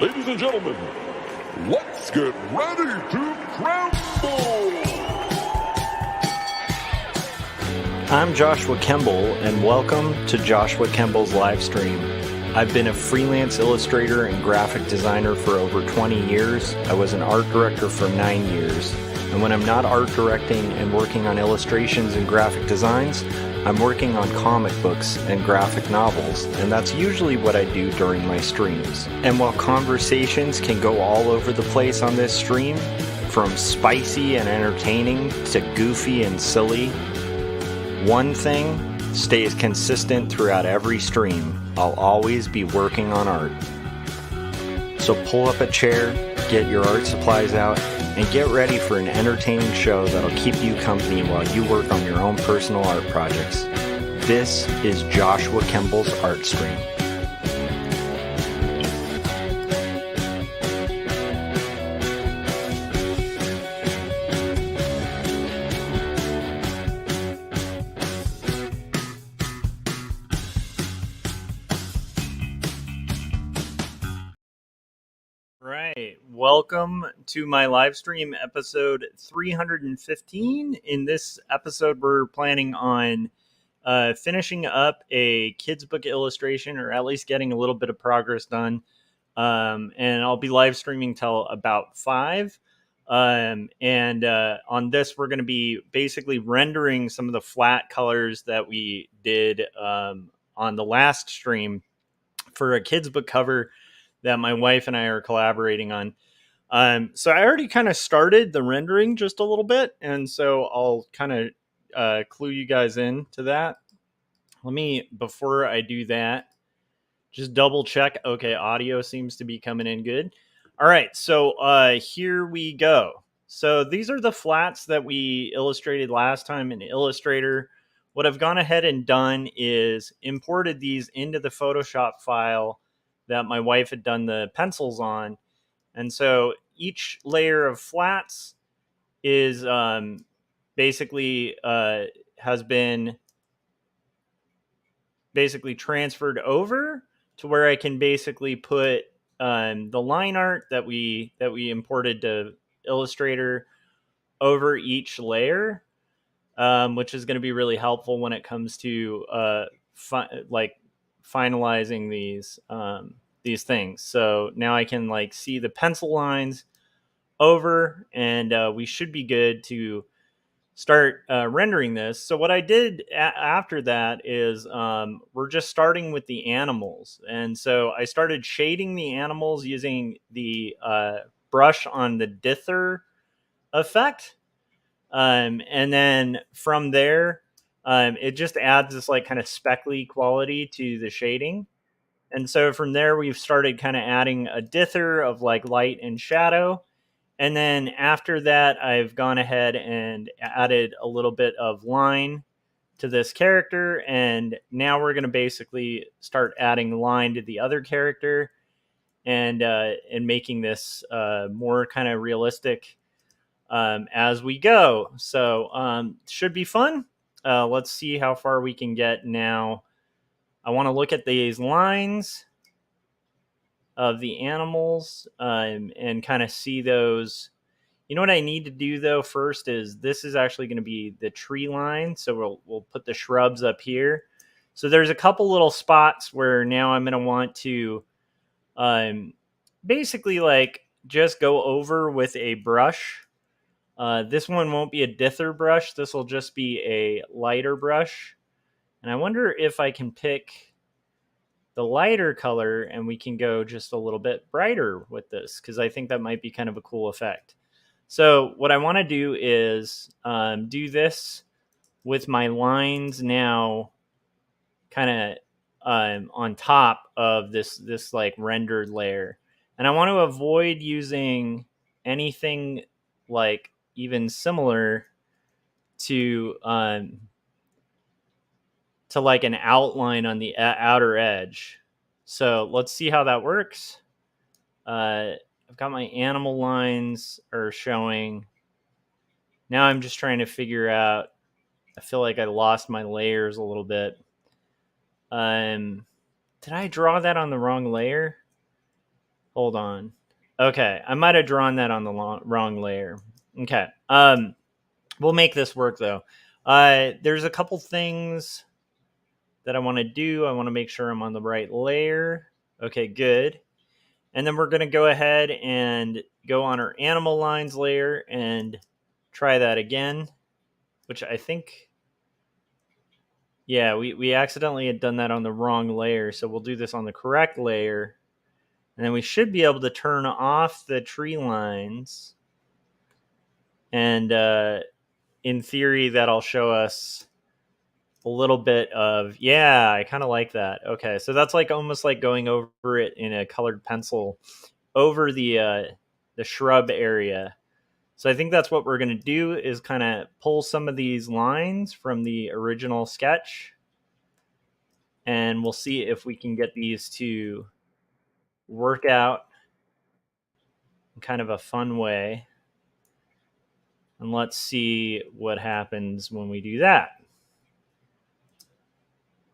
Ladies and gentlemen, let's get ready to crumble! I'm Joshua Kemble, and welcome to Joshua Kemble's Livestream. I've been a freelance illustrator and graphic designer for over 20 years. I was an art director for 9 years. And when I'm not art directing and working on illustrations and graphic designs, I'm working on comic books and graphic novels, and that's usually what I do during my streams. And while conversations can go all over the place on this stream, from spicy and entertaining to goofy and silly, one thing stays consistent throughout every stream. I'll always be working on art. So pull up a chair, get your art supplies out, and get ready for an entertaining show that'll keep you company while you work on your own personal art projects. This is Joshua Kemble's Art Stream. Welcome to my live stream episode 315. In this episode, we're planning on finishing up a kid's book illustration, or at least getting a little bit of progress done. And I'll be live streaming till about 5. On this, we're going to be basically rendering some of the flat colors that we did on the last stream for a kid's book cover that my wife and I are collaborating on. So I already kind of started the rendering just a little bit, and so I'll kind of clue you guys in to that. Before I do that, just double check. Okay, audio seems to be coming in good. All right, so here we go. So these are the flats that we illustrated last time in Illustrator. What I've gone ahead and done is imported these into the Photoshop file that my wife had done the pencils on. And so each layer of flats is basically has been transferred over to where I can basically put the line art that we imported to Illustrator over each layer, which is going to be really helpful when it comes to finalizing these things. So now I can see the pencil lines over, and we should be good to start rendering this. So what I did after that is we're just starting with the animals. And so I started shading the animals using the brush on the dither effect. And then from there, it just adds this kind of speckly quality to the shading. And so from there, we've started kind of adding a dither of light and shadow. And then after that, I've gone ahead and added a little bit of line to this character. And now we're going to basically start adding line to the other character and making this more kind of realistic as we go. So should be fun. Let's see how far we can get now. I want to look at these lines of the animals and kind of see those. You know what I need to do though first is this is actually going to be the tree line. So we'll put the shrubs up here. So there's a couple little spots where now I'm going to want to basically just go over with a brush. This one won't be a dither brush. This will just be a lighter brush. And I wonder if I can pick the lighter color and we can go just a little bit brighter with this, because I think that might be kind of a cool effect. So what I want to do is do this with my lines now kind of on top of this rendered layer. And I want to avoid using anything even similar to an outline on the outer edge. So let's see how that works. I've got my animal lines are showing. Now I'm just trying to figure out, I feel like I lost my layers a little bit. Did I draw that on the wrong layer? Hold on. Okay, I might have drawn that on the wrong layer. Okay. We'll make this work though. There's a couple things that I want to do. I want to make sure I'm on the right layer. Okay, good. And then we're going to go ahead and go on our animal lines layer and try that again, which I think, yeah, we accidentally had done that on the wrong layer. So we'll do this on the correct layer. And then we should be able to turn off the tree lines. And in theory, that'll show us a little bit of, yeah, I kind of like that. Okay, so that's like almost like going over it in a colored pencil over the shrub area. So I think that's what we're going to do is kind of pull some of these lines from the original sketch, and we'll see if we can get these to work out in kind of a fun way. And let's see what happens when we do that.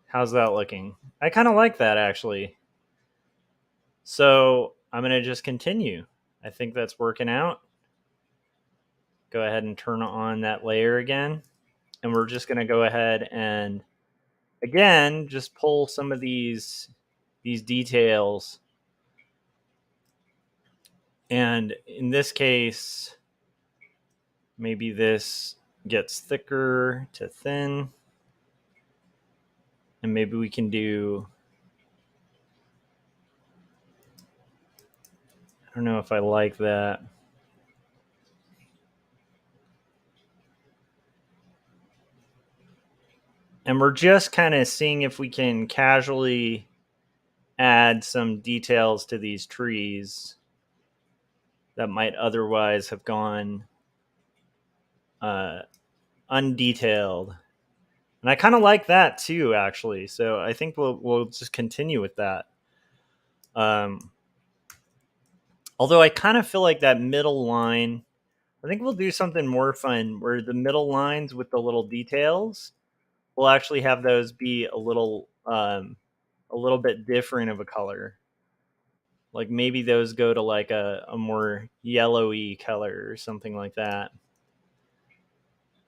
How's that looking? I kind of like that, actually. So I'm going to just continue. I think that's working out. Go ahead and turn on that layer again. And we're just going to go ahead and, again, just pull some of these details. And in this case, maybe this gets thicker to thin. And maybe we can do, I don't know if I like that. And we're just kind of seeing if we can casually add some details to these trees that might otherwise have gone undetailed. And I kind of like that too, actually. So I think we'll just continue with that. Although I kind of feel like that middle line, I think we'll do something more fun where the middle lines with the little details, we'll actually have those be a little bit different of a color. Like maybe those go to like a more yellowy color or something like that.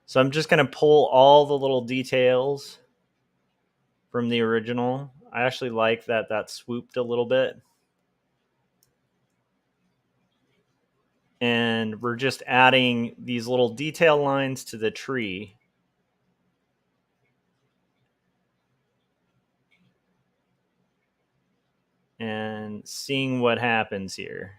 So I'm just going to pull all the little details from the original. I actually like that swooped a little bit. And we're just adding these little detail lines to the tree. And seeing what happens here.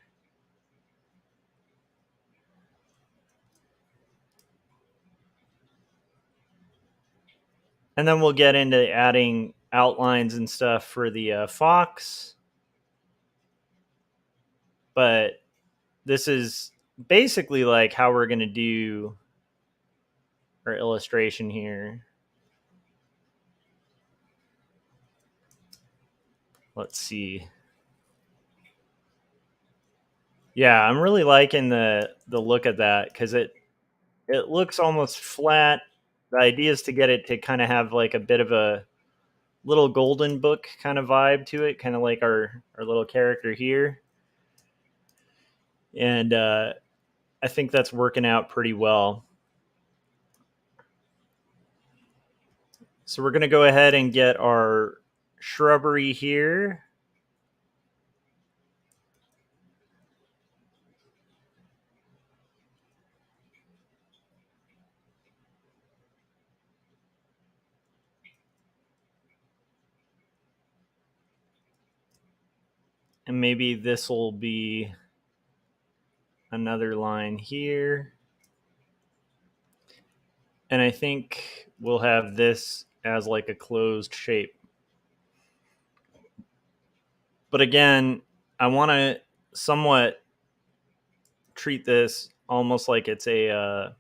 And then we'll get into adding outlines and stuff for the fox. But this is basically like how we're going to do our illustration here. Let's see. Yeah, I'm really liking the look of that because it looks almost flat. The idea is to get it to kind of have like a bit of a little golden book kind of vibe to it, kind of like our little character here. And I think that's working out pretty well. So we're going to go ahead and get our shrubbery here. And maybe this will be another line here. And I think we'll have this as like a closed shape. But again, I want to somewhat treat this almost like it's a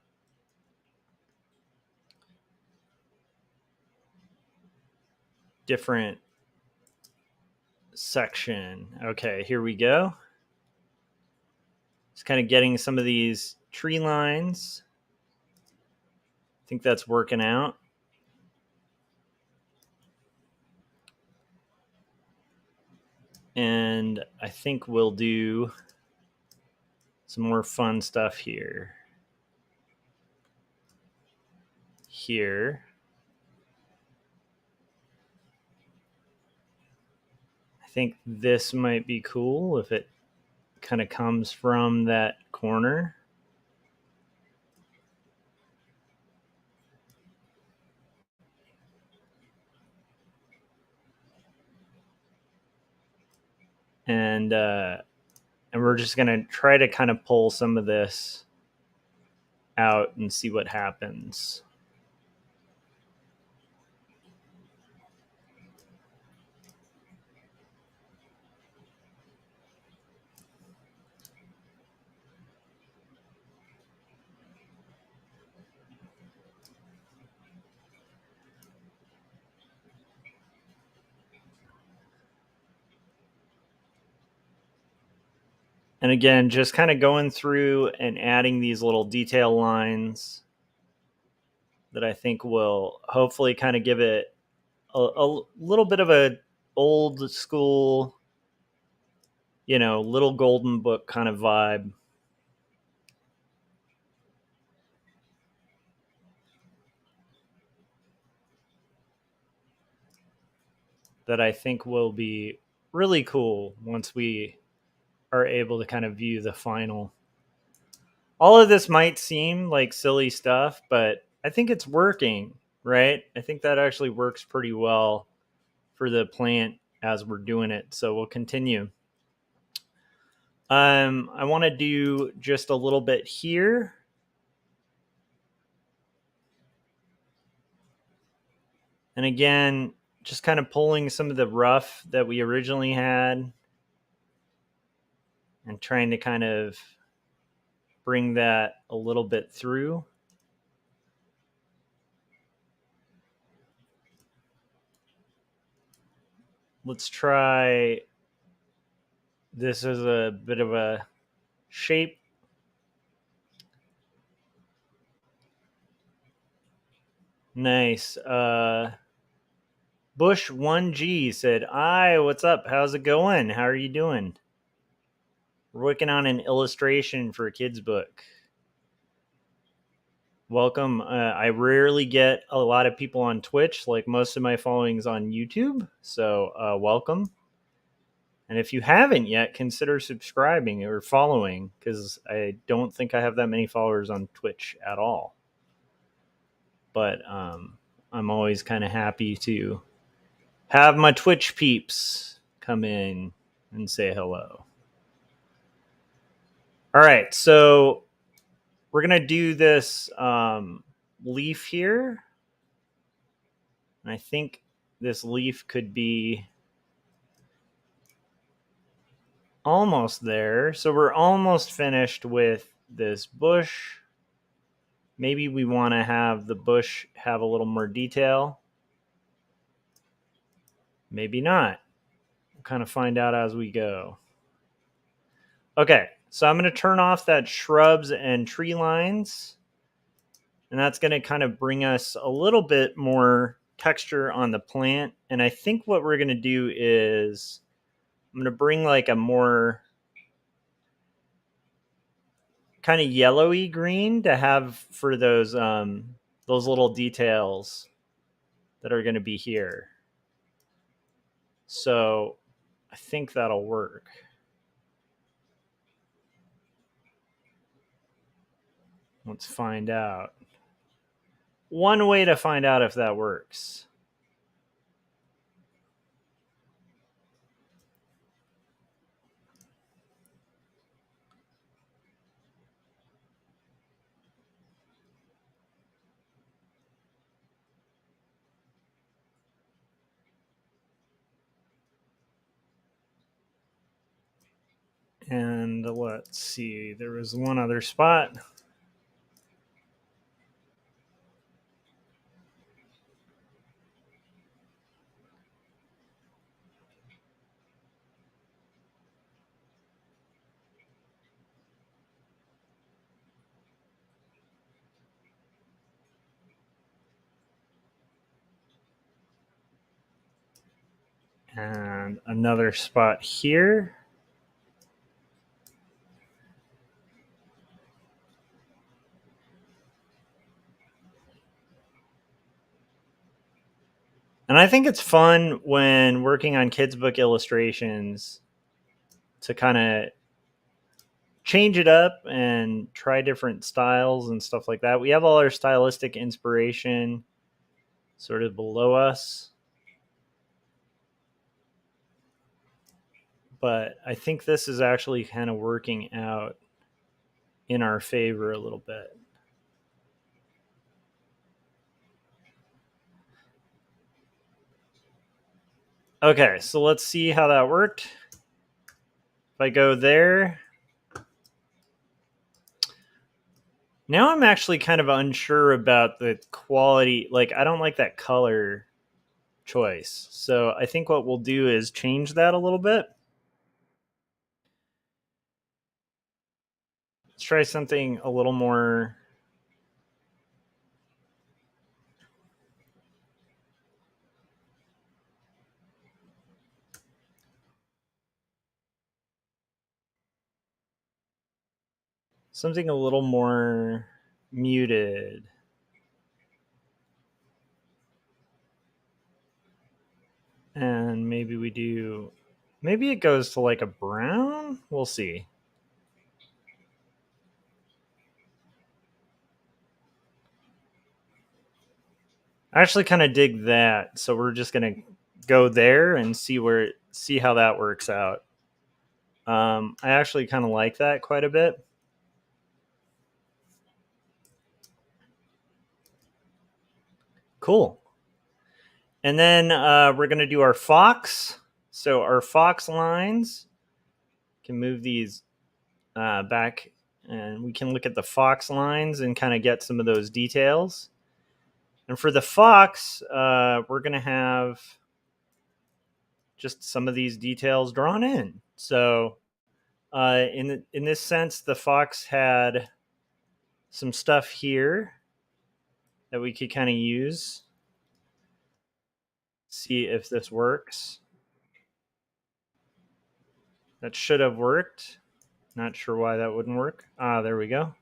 different section. Okay, here we go. Just kind of getting some of these tree lines. I think that's working out. And I think we'll do some more fun stuff here. I think this might be cool if it kind of comes from that corner. And we're just going to try to kind of pull some of this out and see what happens. And again, just kind of going through and adding these little detail lines that I think will hopefully kind of give it a little bit of a old school, little golden book kind of vibe. That I think will be really cool once we are able to kind of view the final. All of this might seem like silly stuff, but I think it's working, right? I think that actually works pretty well for the plant as we're doing it. So we'll continue. I want to do just a little bit here. And again, just kind of pulling some of the rough that we originally had and trying to kind of bring that a little bit through. Let's try this as a bit of a shape. Nice. Bush 1G said, "Hi, what's up? How's it going? How are you doing? We're working on an illustration for a kid's book. Welcome. I rarely get a lot of people on Twitch, like most of my following's on YouTube. So welcome. And if you haven't yet, consider subscribing or following, because I don't think I have that many followers on Twitch at all. But I'm always kind of happy to have my Twitch peeps come in and say hello. All right, so we're going to do this leaf here. And I think this leaf could be almost there. So we're almost finished with this bush. Maybe we want to have the bush have a little more detail. Maybe not. We'll kind of find out as we go. Okay, so I'm going to turn off that shrubs and tree lines. And that's going to kind of bring us a little bit more texture on the plant. And I think what we're going to do is I'm going to bring like a more kind of yellowy green to have for those little details that are going to be here. So I think that'll work. Let's find out. One way to find out if that works. And let's see, there was one other spot. And another spot here. And I think it's fun when working on kids' book illustrations to kind of change it up and try different styles and stuff like that. We have all our stylistic inspiration sort of below us. But I think this is actually kind of working out in our favor a little bit. Okay, so let's see how that worked. If I go there, now I'm actually kind of unsure about the quality. Like, I don't like that color choice. So I think what we'll do is change that a little bit. Let's try something a little more. Something a little more muted. And maybe we do. Maybe it goes to like a brown. We'll see. I actually kind of dig that. So we're just going to go there and see how that works out. I actually kind of like that quite a bit. Cool. And then we're going to do our fox. So our fox lines, can move these back, and we can look at the fox lines and kind of get some of those details. And for the fox, we're going to have just some of these details drawn in. So in this sense, the fox had some stuff here that we could kind of use. See if this works. That should have worked. Not sure why that wouldn't work. There we go.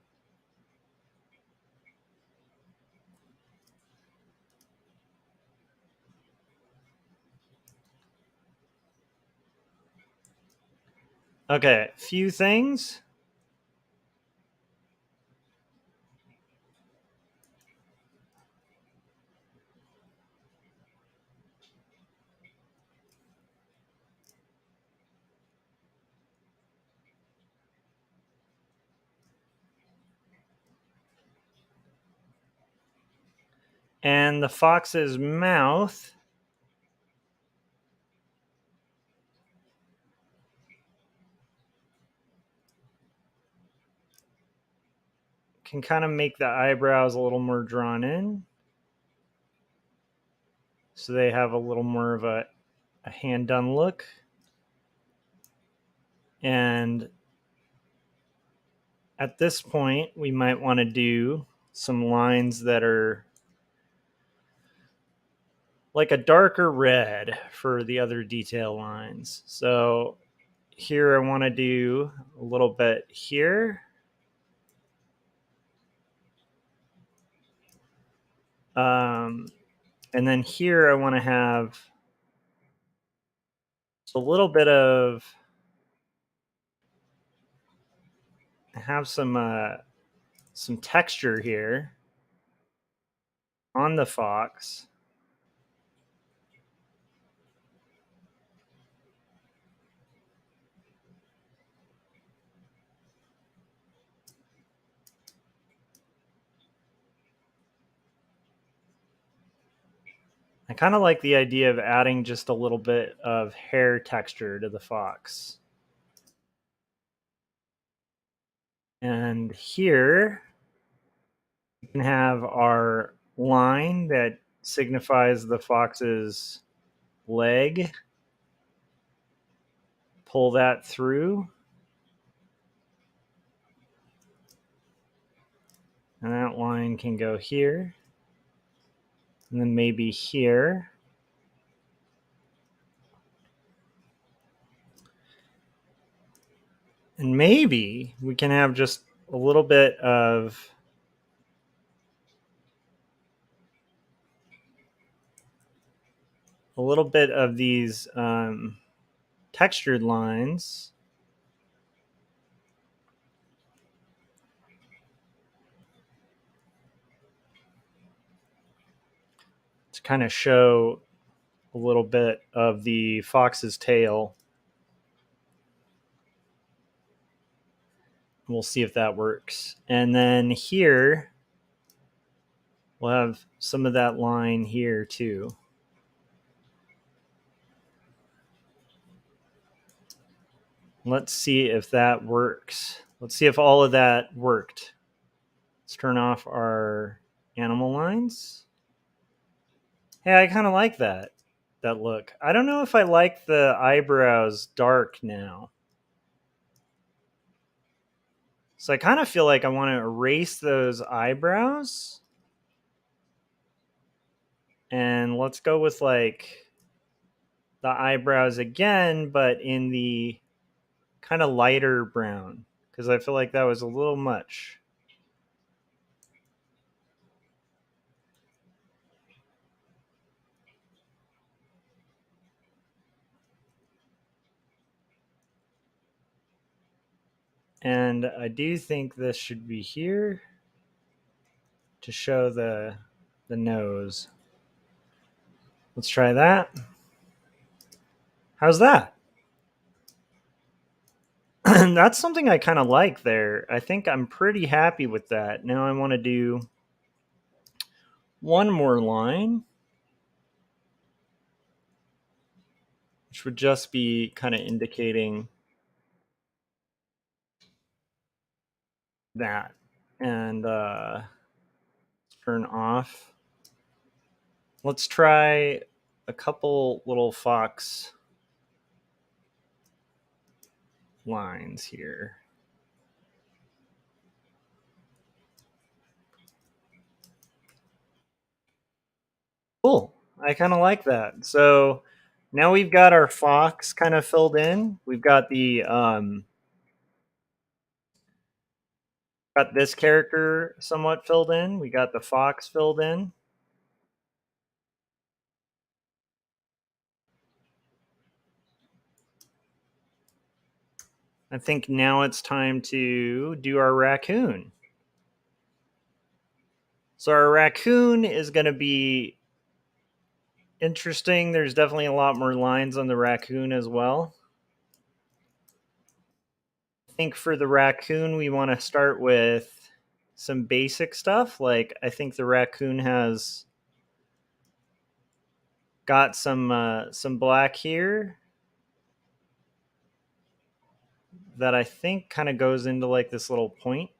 Okay, few things. And the fox's mouth can kind of make the eyebrows a little more drawn in. So they have a little more of a hand done look. And at this point, we might want to do some lines that are like a darker red for the other detail lines. So here I want to do a little bit here. And then here I want to have a little bit of, have some texture here on the fox. I kind of like the idea of adding just a little bit of hair texture to the fox. And here we can have our line that signifies the fox's leg. Pull that through. And that line can go here. And then maybe here. And maybe we can have just a little bit of these textured lines to kind of show a little bit of the fox's tail. We'll see if that works. And then here, we'll have some of that line here too. Let's see if that works. Let's see if all of that worked. Let's turn off our animal lines. Hey, I kind of like that look. I don't know if I like the eyebrows dark now. So I kind of feel like I want to erase those eyebrows. And let's go with like the eyebrows again, but in the kind of lighter brown, because I feel like that was a little much. And I do think this should be here to show the nose. Let's try that. How's that? That's something I kind of like there. I think I'm pretty happy with that. Now I want to do one more line, which would just be kind of indicating that. And turn off. Let's try a couple little fox lines here. Cool. I kind of like that. So now we've got our fox kind of filled in. We've got the got this character somewhat filled in. We got the fox filled in. I think now it's time to do our raccoon. So our raccoon is going to be interesting. There's definitely a lot more lines on the raccoon as well. I think for the raccoon, we want to start with some basic stuff. Like I think the raccoon has got some black here that I think kind of goes into like this little point.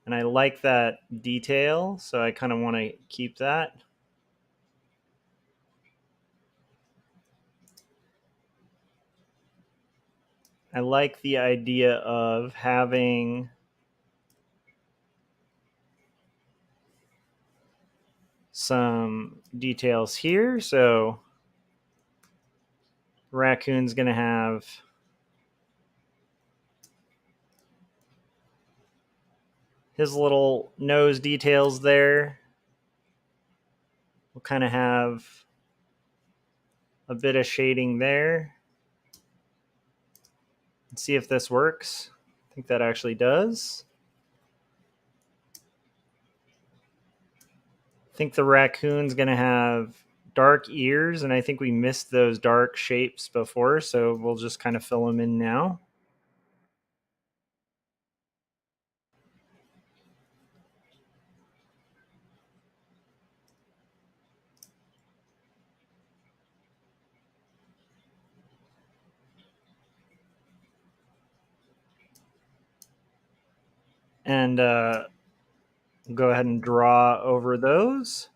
And I like that detail, so I kind of want to keep that. I like the idea of having some details here. So raccoon's going to have his little nose details there. We'll kind of have a bit of shading there. Let's see if this works. I think that actually does. I think the raccoon's going to have dark ears, and I think we missed those dark shapes before, so we'll just kind of fill them in now. And go ahead and draw over those.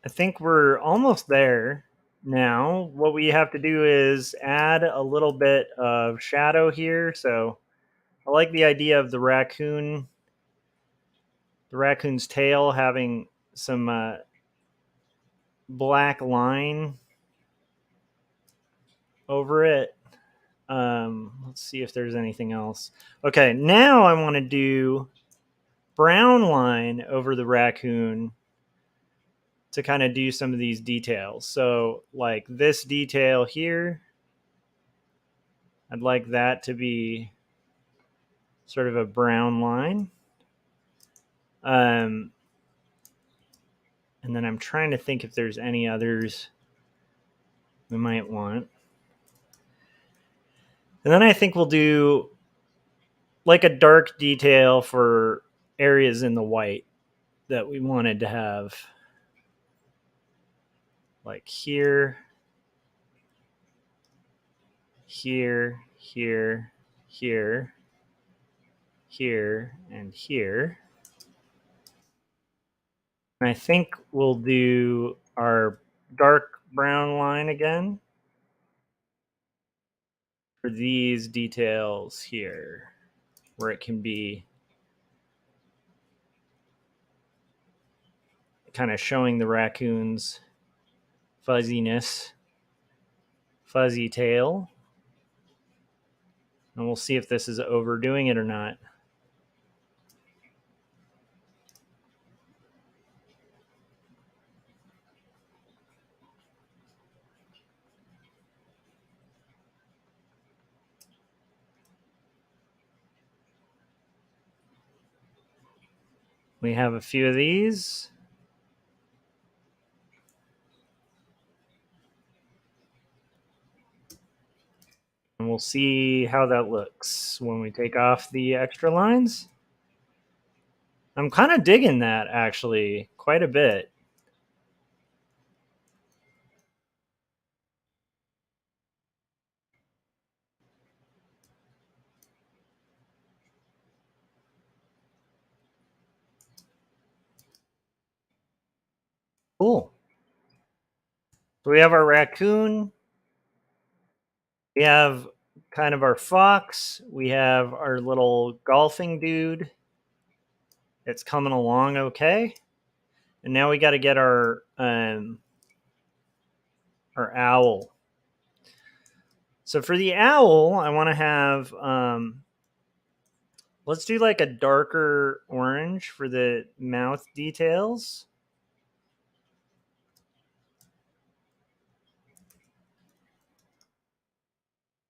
I think we're almost there. now what we have to do is add a little bit of shadow here. So I like the idea of the raccoon's tail having some black line over it. Let's see if there's anything else. Okay, now I want to do brown line over the raccoon to kind of do some of these details. So like this detail here, I'd like that to be sort of a brown line. And then I'm trying to think if there's any others we might want. And then I think we'll do like a dark detail for areas in the white that we wanted to have. Like here, here, here, here, here, and here. And I think we'll do our dark brown line again for these details here, where it can be kind of showing the raccoon's fuzziness, fuzzy tail. And we'll see if this is overdoing it or not. We have a few of these. And we'll see how that looks when we take off the extra lines. I'm kind of digging that, actually, quite a bit. Cool. So we have our raccoon. We have kind of our fox. We have our little golfing dude. It's coming along okay. And now we got to get our owl. So for the owl, I want to have let's do like a darker orange for the mouth details.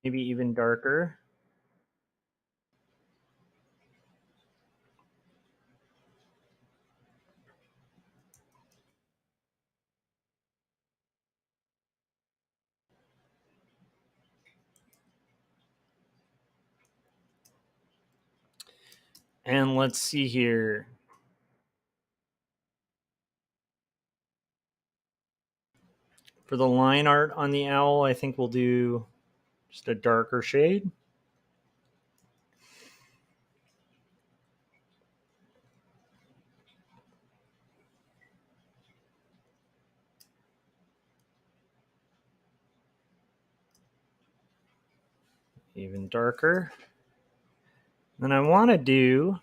Maybe even darker. And let's see here. For the line art on the owl, I think we'll do just a darker shade. Even darker. Then I want to do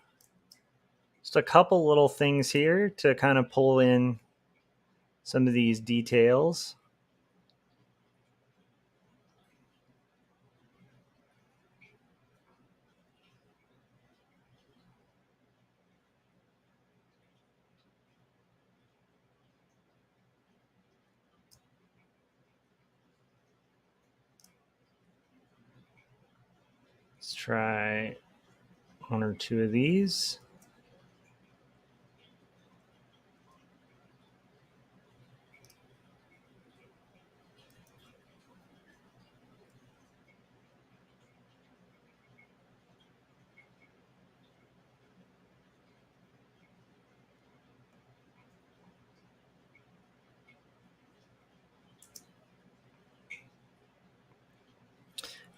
just a couple little things here to kind of pull in some of these details. Let's try one or two of these.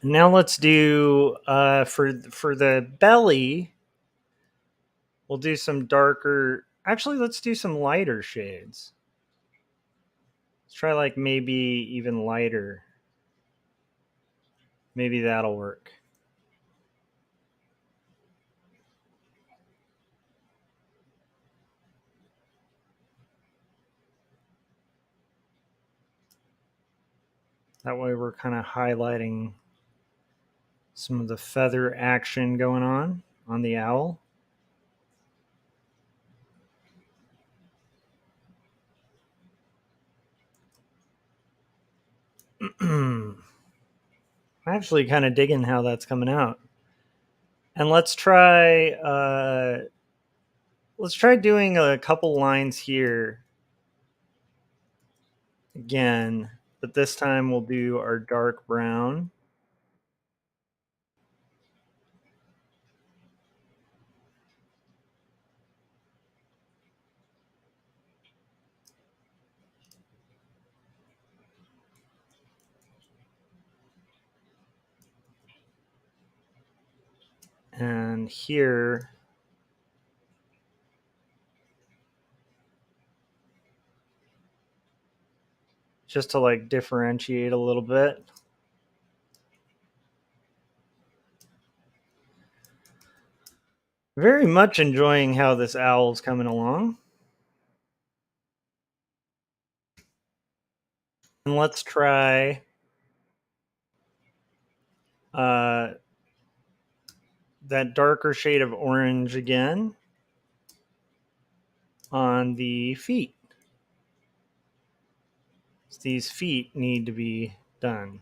Now let's do for the belly. We'll do some darker. Actually, let's do some lighter shades. Let's try like maybe even lighter. Maybe that'll work. That way we're kind of highlighting some of the feather action going on the owl. I'm actually kind of digging how that's coming out. And let's try doing a couple lines here again, but this time we'll do our dark brown. And here, just to like differentiate a little bit. Very much enjoying how this owl's coming along. And let's try that darker shade of orange again on the feet. So these feet need to be done.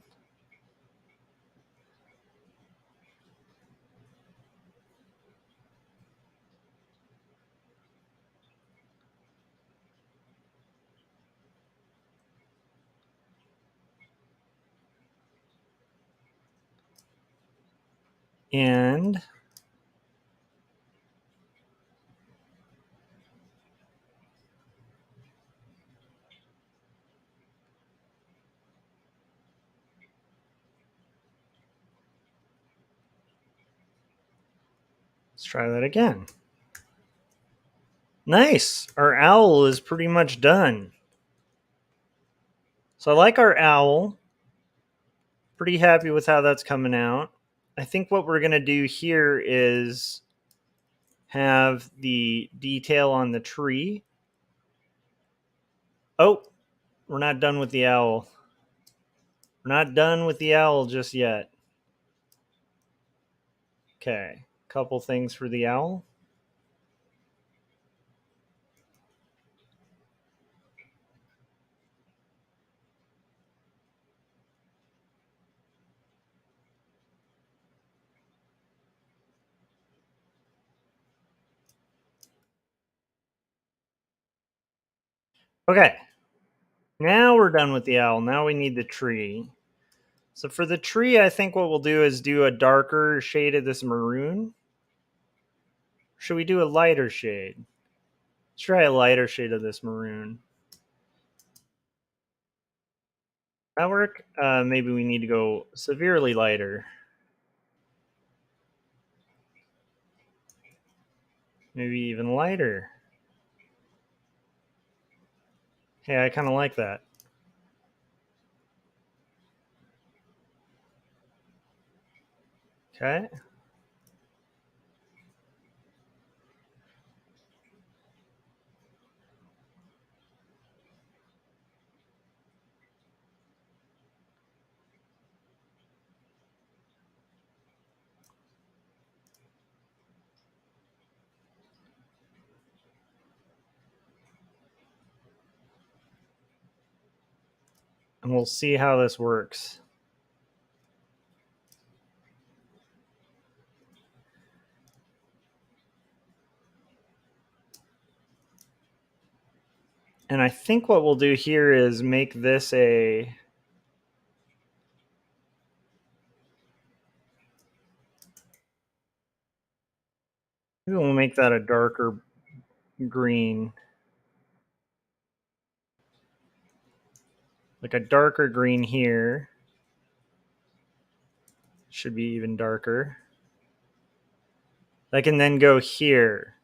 And let's try that again. Nice. Our owl is pretty much done. So I like our owl. Pretty happy with how that's coming out. I think what we're going to do here is have the detail on the tree. Oh, we're not done with the owl. We're not done with the owl just yet. Okay, couple things for the owl. Okay, now we're done with the owl. Now we need the tree. So for the tree, I think what we'll do is do a darker shade of this maroon. Should we do a lighter shade? Let's try a lighter shade of this maroon. That work? Maybe we need to go severely lighter. Maybe even lighter. Hey, I kind of like that. Okay. And we'll see how this works. And I think what we'll do here is make this a... Maybe we'll make that a darker green. Like a darker green here. Should be even darker. I can then go here.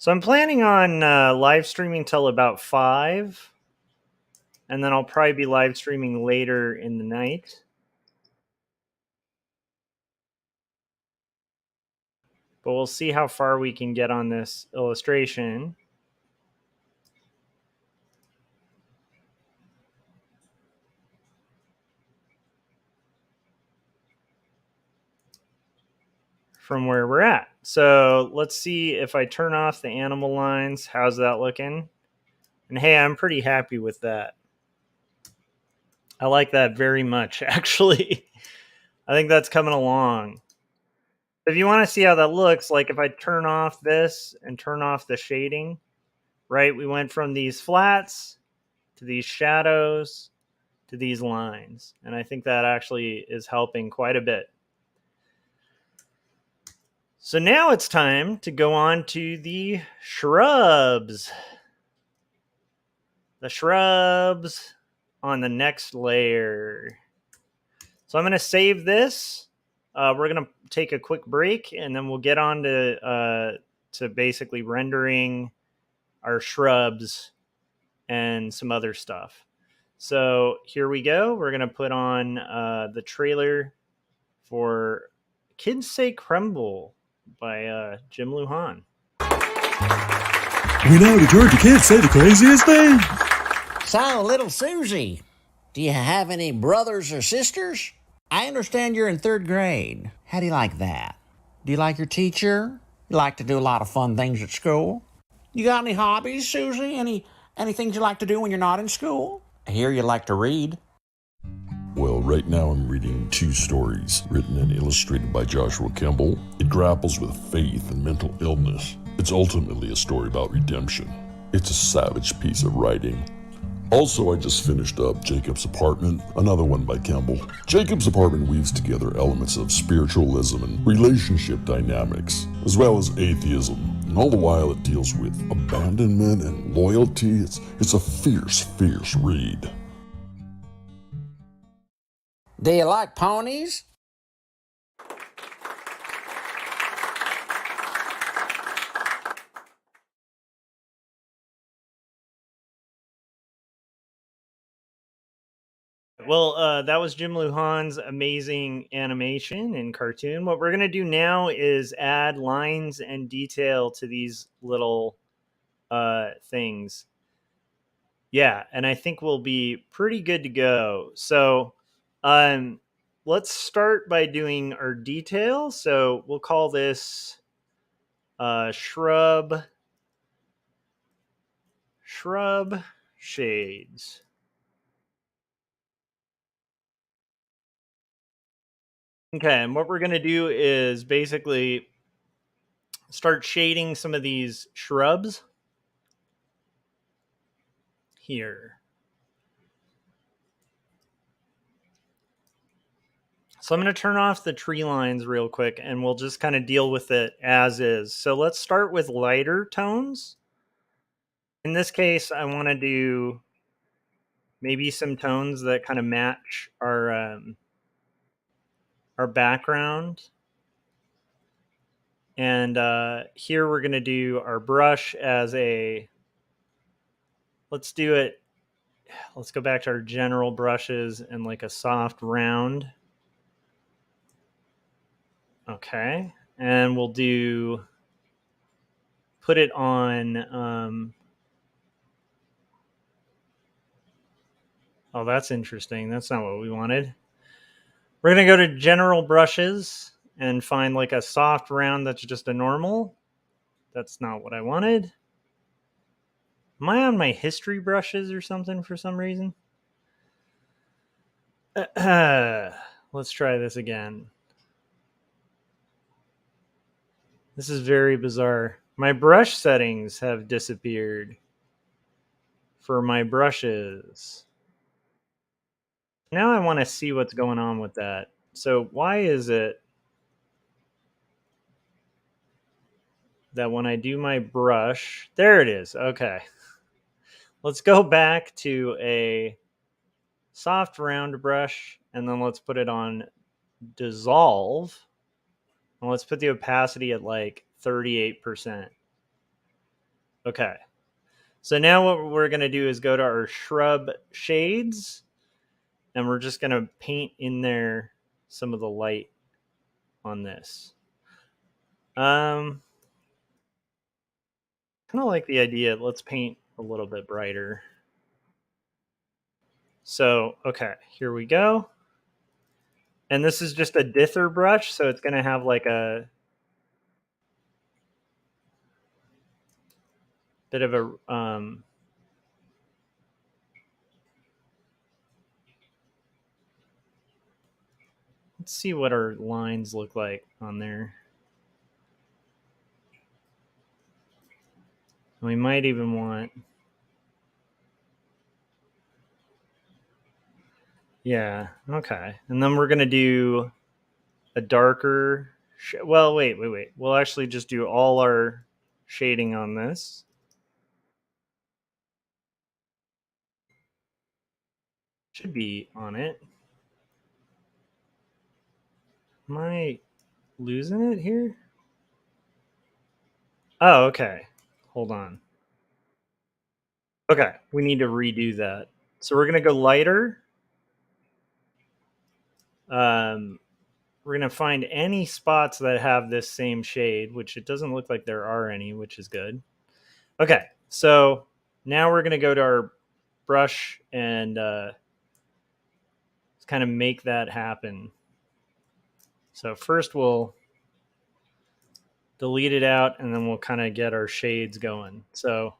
So I'm planning on live streaming till about 5. And then I'll probably be live streaming later in the night. But we'll see how far we can get on this illustration. From where we're at. So let's see if I turn off the animal lines. How's that looking? And hey, I'm pretty happy with that. I like that very much, actually. I think that's coming along. If you want to see how that looks, like if I turn off this and turn off the shading, right? We went from these flats to these shadows to these lines. And I think that actually is helping quite a bit. So now it's time to go on to the shrubs. The shrubs on the next layer. So I'm going to save this. We're going to take a quick break, and then we'll get on to basically rendering our shrubs and some other stuff. So here we go. We're going to put on the trailer for Kids Say Crumble by Jim Lujan. We know that Georgia kids say the craziest thing. So, little Susie, do you have any brothers or sisters? I understand you're in 3rd grade. How do you like that? Do you like your teacher? You like to do a lot of fun things at school? You got any hobbies, Susie? Any things you like to do when you're not in school? I hear you like to read. Well, right now I'm reading 2 stories written and illustrated by Joshua Kemble. It grapples with faith and mental illness. It's ultimately a story about redemption. It's a savage piece of writing. Also, I just finished up Jacob's Apartment, another one by Kemble. Jacob's Apartment weaves together elements of spiritualism and relationship dynamics, as well as atheism, and all the while it deals with abandonment and loyalty. It's a fierce, fierce read. Do you like ponies? Well, that was Jim Lujan's amazing animation and cartoon. What we're going to do now is add lines and detail to these little things. Yeah, and I think we'll be pretty good to go. So let's start by doing our detail. So we'll call this shrub shades. Okay, and what we're going to do is basically start shading some of these shrubs here. So I'm going to turn off the tree lines real quick, and we'll just kind of deal with it as is. So let's start with lighter tones. In this case, I want to do maybe some tones that kind of match our background. And here we're going to do our brush as a, let's do it, let's go back to our general brushes and like a soft round. Okay. And we'll do, put it on, oh, that's interesting. That's not what we wanted. We're going to go to general brushes and find like a soft round that's just a normal. That's not what I wanted. Am I on my history brushes or something for some reason? Let's try this again. This is very bizarre. My brush settings have disappeared for my brushes. Now I want to see what's going on with that. So why is it that when I do my brush, there it is. Okay. Let's go back to a soft round brush, and then let's put it on dissolve. And let's put the opacity at like 38%. Okay. So now what we're going to do is go to our shrub shades, and we're just going to paint in there some of the light on this. Kind of like the idea. Let's paint a little bit brighter. So, okay, here we go. And this is just a dither brush, so it's going to have like a bit of a let's see what our lines look like on there. We might even want, yeah, okay. And then we're going to do a darker, well, wait. We'll actually just do all our shading on this. Should be on it. Am I losing it here? Oh, okay. Hold on. Okay, we need to redo that. So we're going to go lighter. We're going to find any spots that have this same shade, which it doesn't look like there are any, which is good. Okay, so now we're going to go to our brush and kind of make that happen. So first we'll delete it out, and then we'll kind of get our shades going. So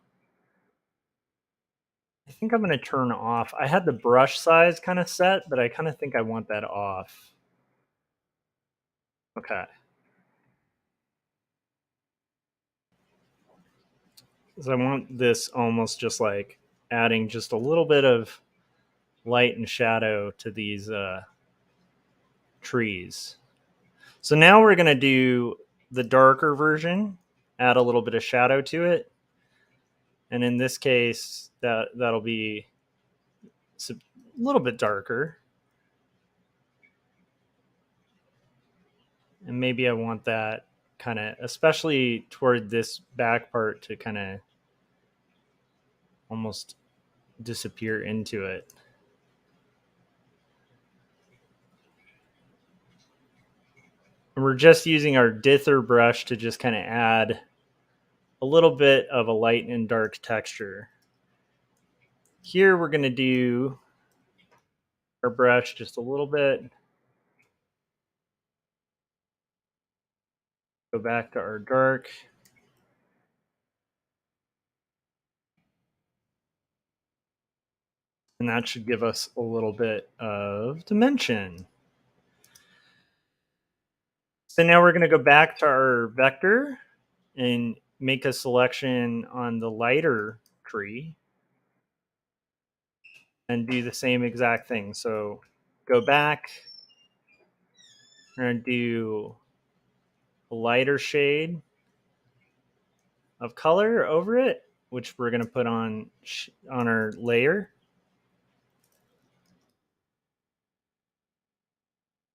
I think I'm going to turn off. I had the brush size kind of set, but I kind of think I want that off. Okay. So I want this almost just like adding just a little bit of light and shadow to these trees. So now we're going to do the darker version, add a little bit of shadow to it. And in this case, that'll be a little bit darker. And maybe I want that kind of, especially toward this back part, to kind of almost disappear into it. And we're just using our dither brush to just kind of add a little bit of a light and dark texture. Here we're going to do our brush just a little bit. Go back to our dark. And that should give us a little bit of dimension. So now we're going to go back to our vector and make a selection on the lighter tree and do the same exact thing. So go back. We're going to do a lighter shade of color over it, which we're going to put on our layer.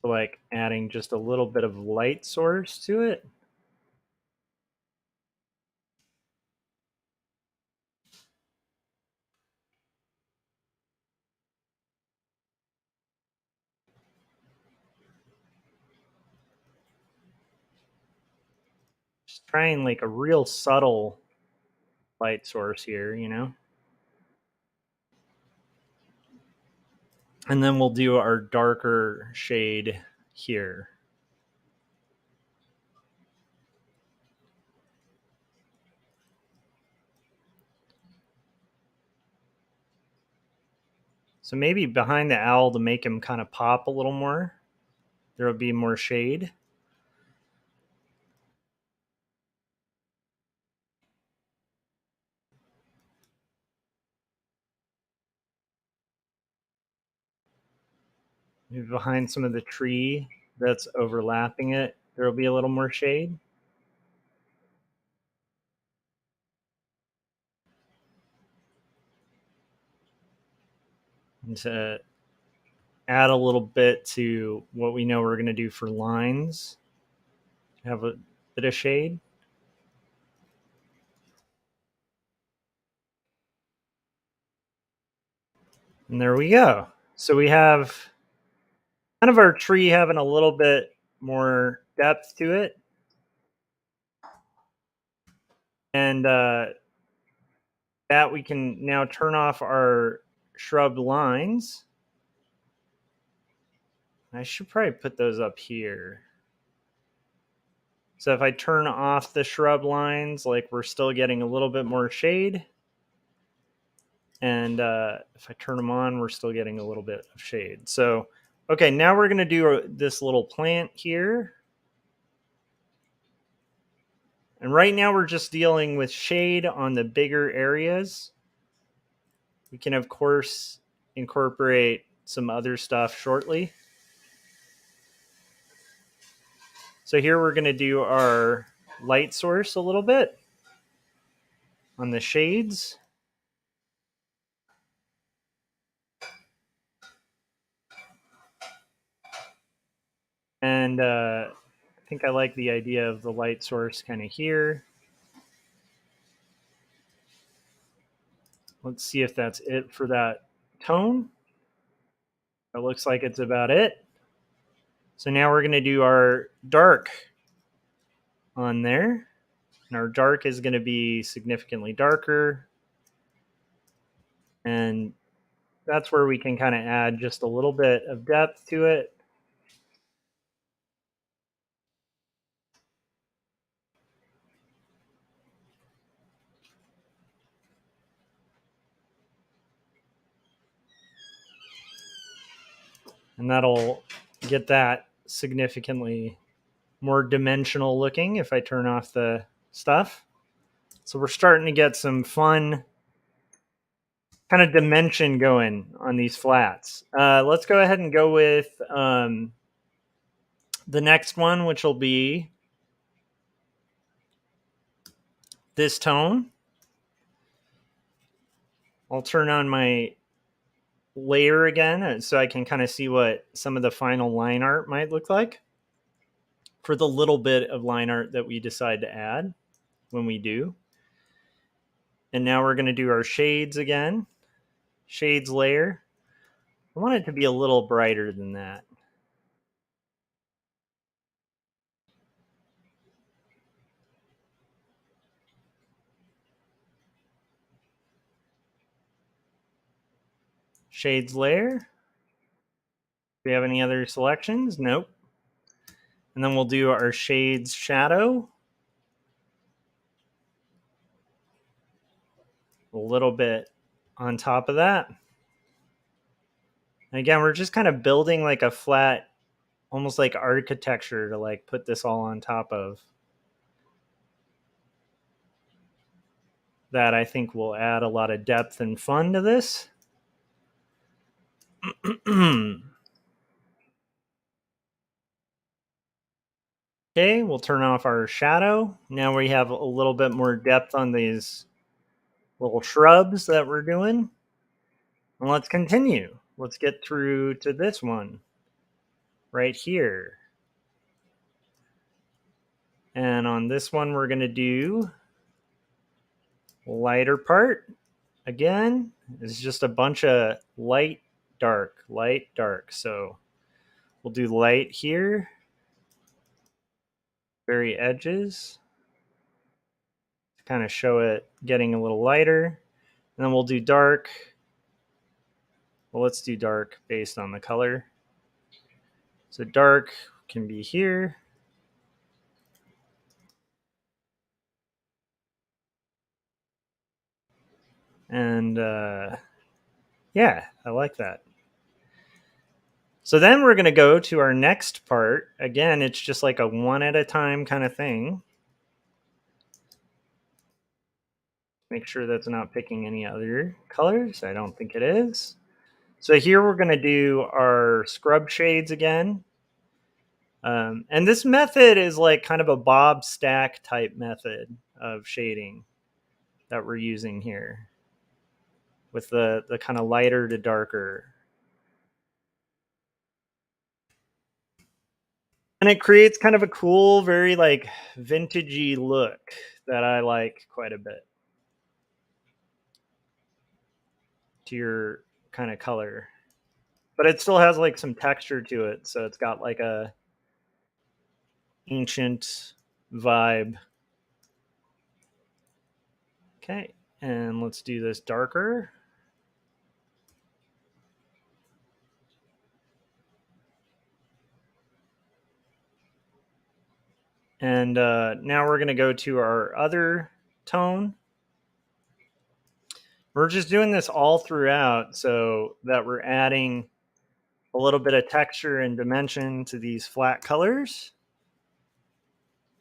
So like adding just a little bit of light source to it. Just trying like a real subtle light source here, you know? And then we'll do our darker shade here. So maybe behind the owl, to make him kind of pop a little more, there will be more shade. Maybe behind some of the tree that's overlapping it, there will be a little more shade. And to add a little bit to what we know we're going to do for lines, have a bit of shade. And there we go. So we have kind of our tree having a little bit more depth to it. And that we can now turn off our shrub lines. I should probably put those up here. So if I turn off the shrub lines, like we're still getting a little bit more shade. And if I turn them on, we're still getting a little bit of shade. So, okay, now we're going to do this little plant here. And right now we're just dealing with shade on the bigger areas. We can, of course, incorporate some other stuff shortly. So here we're going to do our light source a little bit on the shades. And I think I like the idea of the light source kind of here. Let's see if that's it for that tone. It looks like it's about it. So now we're going to do our dark on there. And our dark is going to be significantly darker. And that's where we can kind of add just a little bit of depth to it. And that'll get that significantly more dimensional looking if I turn off the stuff. So we're starting to get some fun kind of dimension going on these flats. Let's go ahead and go with the next one, which will be this tone. I'll turn on my layer again so I can kind of see what some of the final line art might look like for the little bit of line art that we decide to add when we do. And now we're going to do our shades again. Shades layer. I want it to be a little brighter than that. Shades layer. Do we have any other selections? Nope. And then we'll do our shades shadow. A little bit on top of that. And again, we're just kind of building like a flat, almost like architecture to like put this all on top of. That I think will add a lot of depth and fun to this. Okay, we'll turn off our shadow. Now we have a little bit more depth on these little shrubs that we're doing. And let's continue. Let's get through to this one right here. And on this one, we're going to do lighter part. Again, it's just a bunch of light, dark, light, dark. So we'll do light here. Very edges. To kind of show it getting a little lighter. And then we'll do dark. Well, let's do dark based on the color. So dark can be here. And yeah, I like that. So then we're going to go to our next part. Again, it's just like a one at a time kind of thing. Make sure that's not picking any other colors. I don't think it is. So here we're going to do our scrub shades again. And this method is like kind of a Bob stack type method of shading that we're using here with the kind of lighter to darker. And it creates kind of a cool, very like vintagey look that I like quite a bit. To your kind of color, but it still has like some texture to it. So it's got like a ancient vibe. Okay, and let's do this darker. And now we're going to go to our other tone. We're just doing this all throughout so that we're adding a little bit of texture and dimension to these flat colors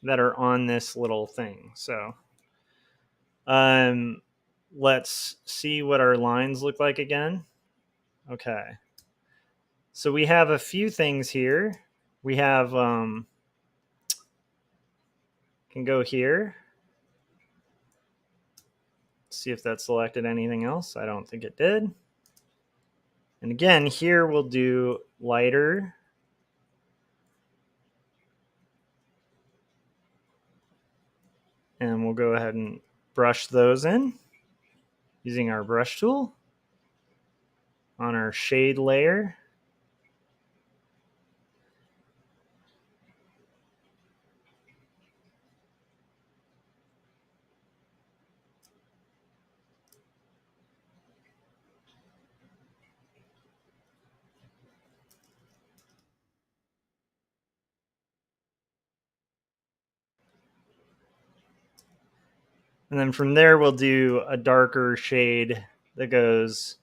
that are on this little thing. So let's see what our lines look like again. Okay. So we have a few things here. We have, can go here. See if that selected anything else. I don't think it did. And again, here we'll do lighter. And we'll go ahead and brush those in using our brush tool on our shade layer. And then from there, we'll do a darker shade that goes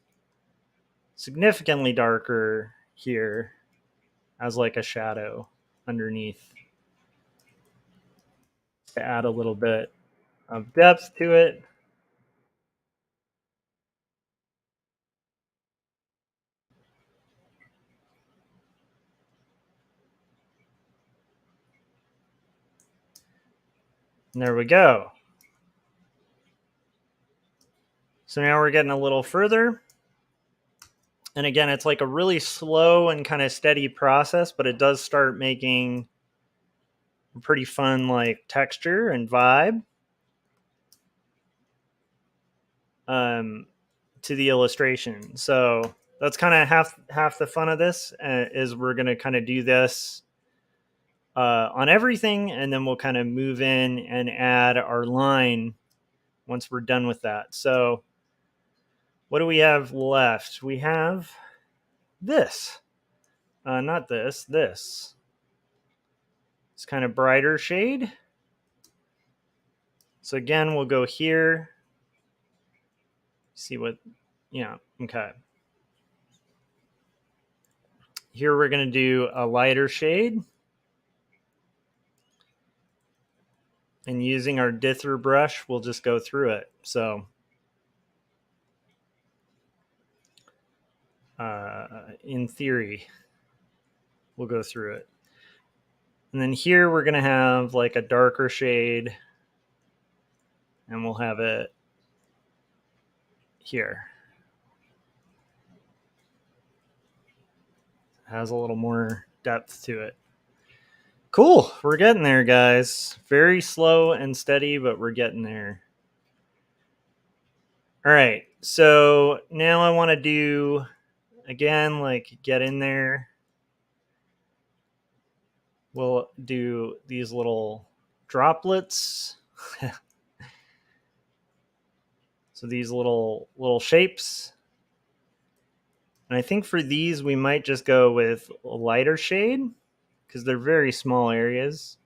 significantly darker here as like a shadow underneath to add a little bit of depth to it. And there we go. So now we're getting a little further. And again, it's like a really slow and kind of steady process, but it does start making a pretty fun like texture and vibe to the illustration. So that's kind of half the fun of this is we're going to kind of do this on everything, and then we'll kind of move in and add our line once we're done with that. So what do we have left? We have this. Not this. This. It's kind of brighter shade. So again, we'll go here. See what, yeah, okay. Here we're going to do a lighter shade. And using our dither brush, we'll just go through it. So in theory, we'll go through it. And then here we're going to have like a darker shade, and we'll have it here. It has a little more depth to it. Cool. We're getting there, guys. Very slow and steady, but we're getting there. All right. So now I want to do, again, like get in there. We'll do these little droplets. So these little shapes. And I think for these, we might just go with a lighter shade because they're very small areas.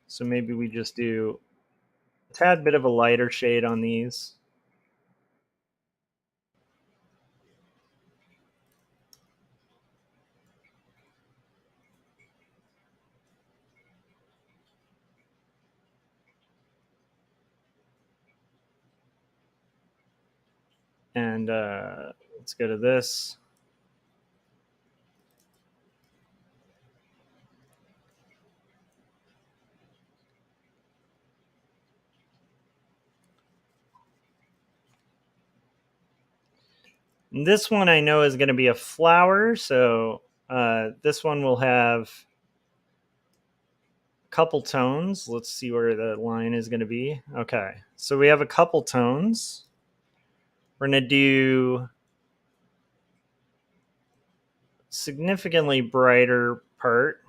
So maybe we just do a tad bit of a lighter shade on these. And let's go to this. And this one I know is going to be a flower. So this one will have a couple tones. Let's see where the line is going to be. Okay. So we have a couple tones. We're going to do significantly brighter part.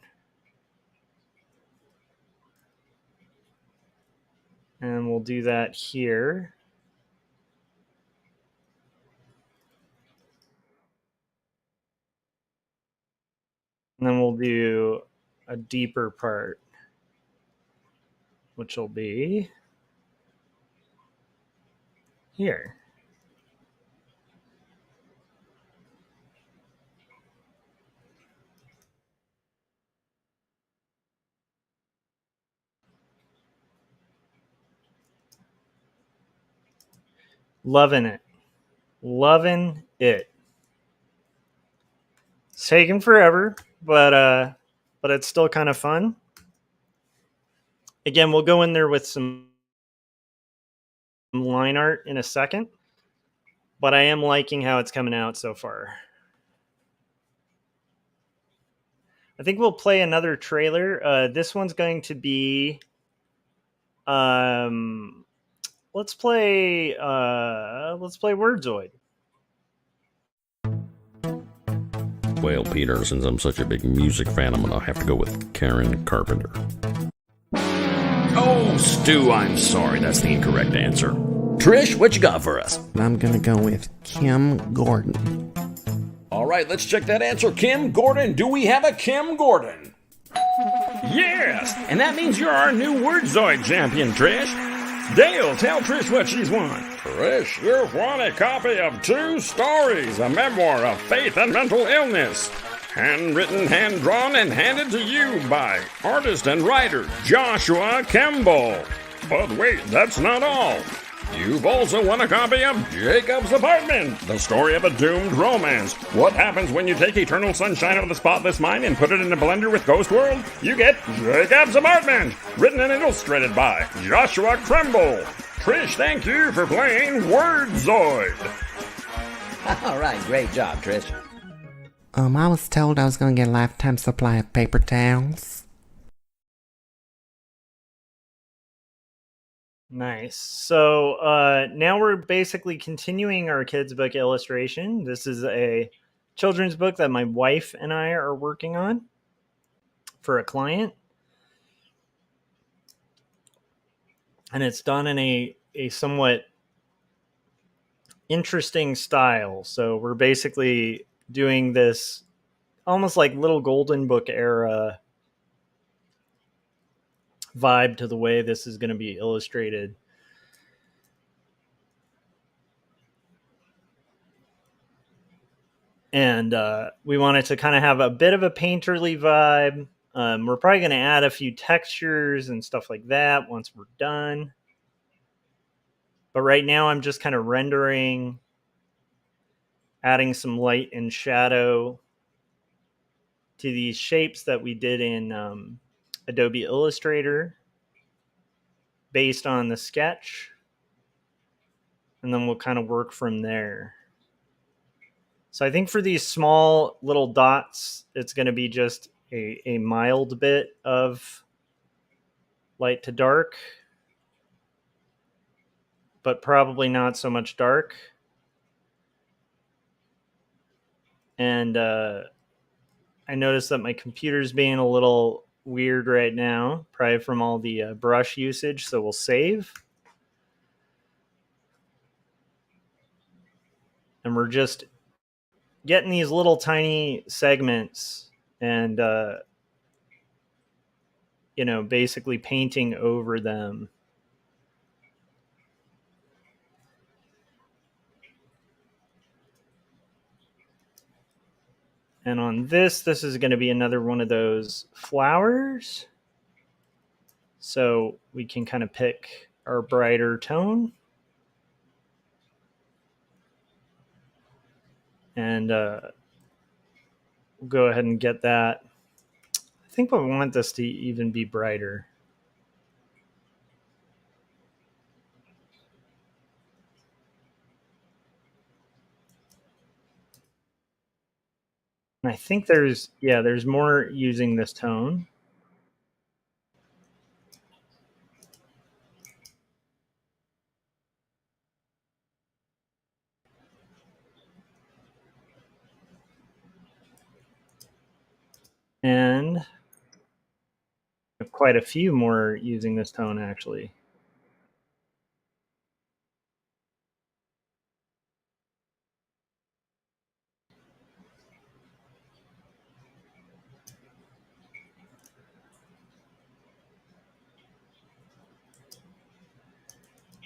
And we'll do that here. And then we'll do a deeper part, which will be here. Loving it. Loving it. It's taking forever, but it's still kind of fun. Again, we'll go in there with some line art in a second, but I am liking how it's coming out so far. I think we'll play another trailer. This one's going to be let's play Wordzoid. Well, Peter, since I'm such a big music fan, I'm gonna have to go with Karen Carpenter. Oh, Stu, I'm sorry. That's the incorrect answer. Trish, what you got for us? I'm gonna go with Kim Gordon. All right, let's check that answer. Kim Gordon. Do we have a Kim Gordon? Yes, and that means you're our new Wordzoid champion, Trish. Dale, tell Trish what she's won. Trish, you've won a copy of 2 stories, a memoir of faith and mental illness. Handwritten, hand-drawn, and handed to you by artist and writer Joshua Kemble. But wait, that's not all. You've also won a copy of Jacob's Apartment, the story of a doomed romance. What happens when you take Eternal Sunshine of the Spotless Mind and put it in a blender with Ghost World? You get Jacob's Apartment, written and illustrated by Joshua Kemble. Trish, thank you for playing Wordzoid. All right, great job, Trish. I was told I was gonna get a lifetime supply of paper towels. Nice. So now we're basically continuing our kids' book illustration. This is a children's book that my wife and I are working on for a client. And it's done in a somewhat interesting style. So we're basically doing this almost like Little Golden Book era vibe to the way this is going to be illustrated. And we wanted to kind of have a bit of a painterly vibe. We're probably going to add a few textures and stuff like that once we're done. But right now I'm just kind of rendering, adding some light and shadow to these shapes that we did in Adobe Illustrator based on the sketch. And then we'll kind of work from there. So I think for these small little dots, it's going to be just a mild bit of light to dark, but probably not so much dark. And I noticed that my computer's being a little weird right now, probably from all the brush usage, so we'll save. And we're just getting these little tiny segments and, basically painting over them. And on this is going to be another one of those flowers. So we can kind of pick our brighter tone. And we'll go ahead and get that. I think we want this to even be brighter. And I think there's more using this tone. And quite a few more using this tone, actually.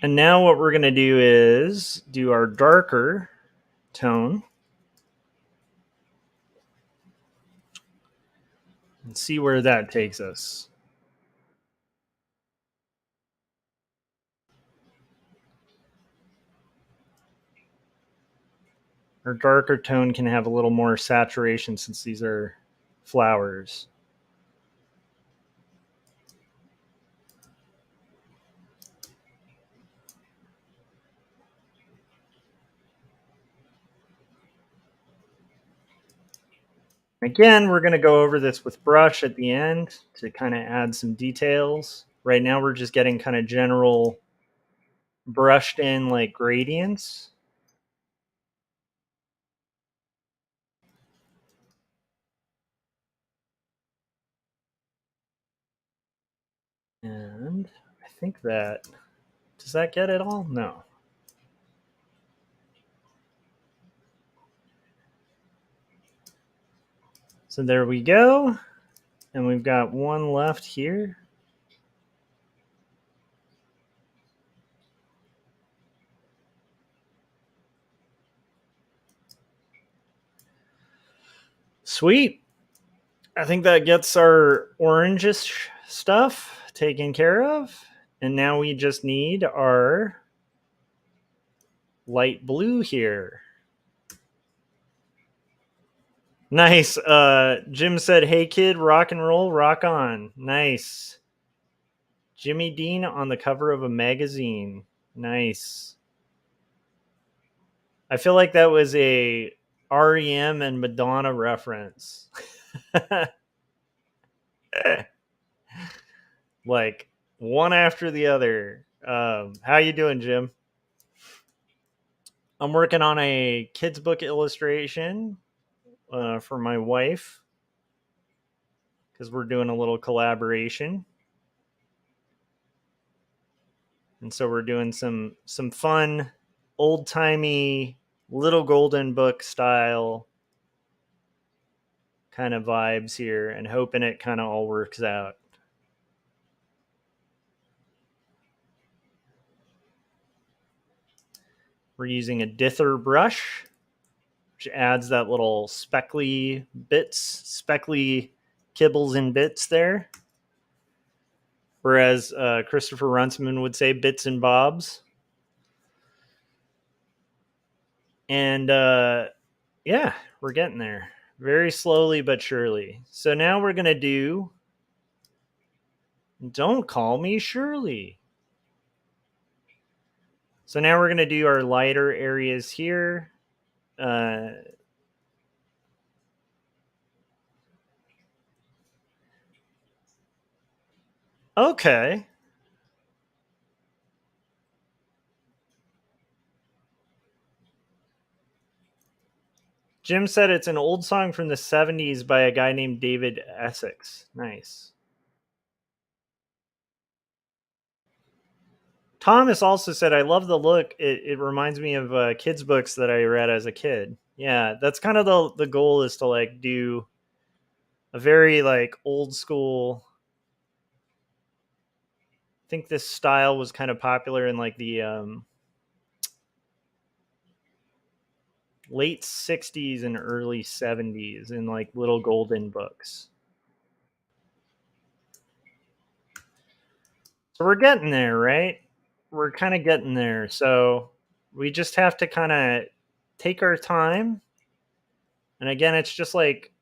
And now what we're going to do is do our darker tone and see where that takes us. Our darker tone can have a little more saturation since these are flowers. Again, we're going to go over this with brush at the end to kind of add some details. Right now, we're just getting kind of general brushed in like gradients. And I think that, does that get it all? No. So there we go. And we've got one left here. Sweet. I think that gets our orangish stuff taken care of. And now we just need our light blue here. Nice. Jim said, "Hey kid, rock and roll, rock on." Nice. Jimmy Dean on the cover of a magazine. Nice. I feel like that was a REM and Madonna reference. Like one after the other. How you doing, Jim? I'm working on a kids book illustration for my wife because we're doing a little collaboration. And so we're doing some fun, old-timey, Little Golden Book style kind of vibes here and hoping it kind of all works out. We're using a dither brush, which adds that little speckly kibbles and bits there. Whereas Christopher Runciman would say bits and bobs. And yeah, we're getting there. Very slowly but surely. So now we're going to do Don't Call Me Shirley. So now we're going to do our lighter areas here. Okay. Jim said it's an old song from the 70s by a guy named David Essex. Nice. Thomas also said, "I love the look. It reminds me of kids' books that I read as a kid." Yeah, that's kind of the goal, is to like do a very like old school. I think this style was kind of popular in like the late 60s and early 70s in like Little Golden Books. So we're getting there, right? We're kind of getting there. So we just have to kind of take our time. And again, it's just like,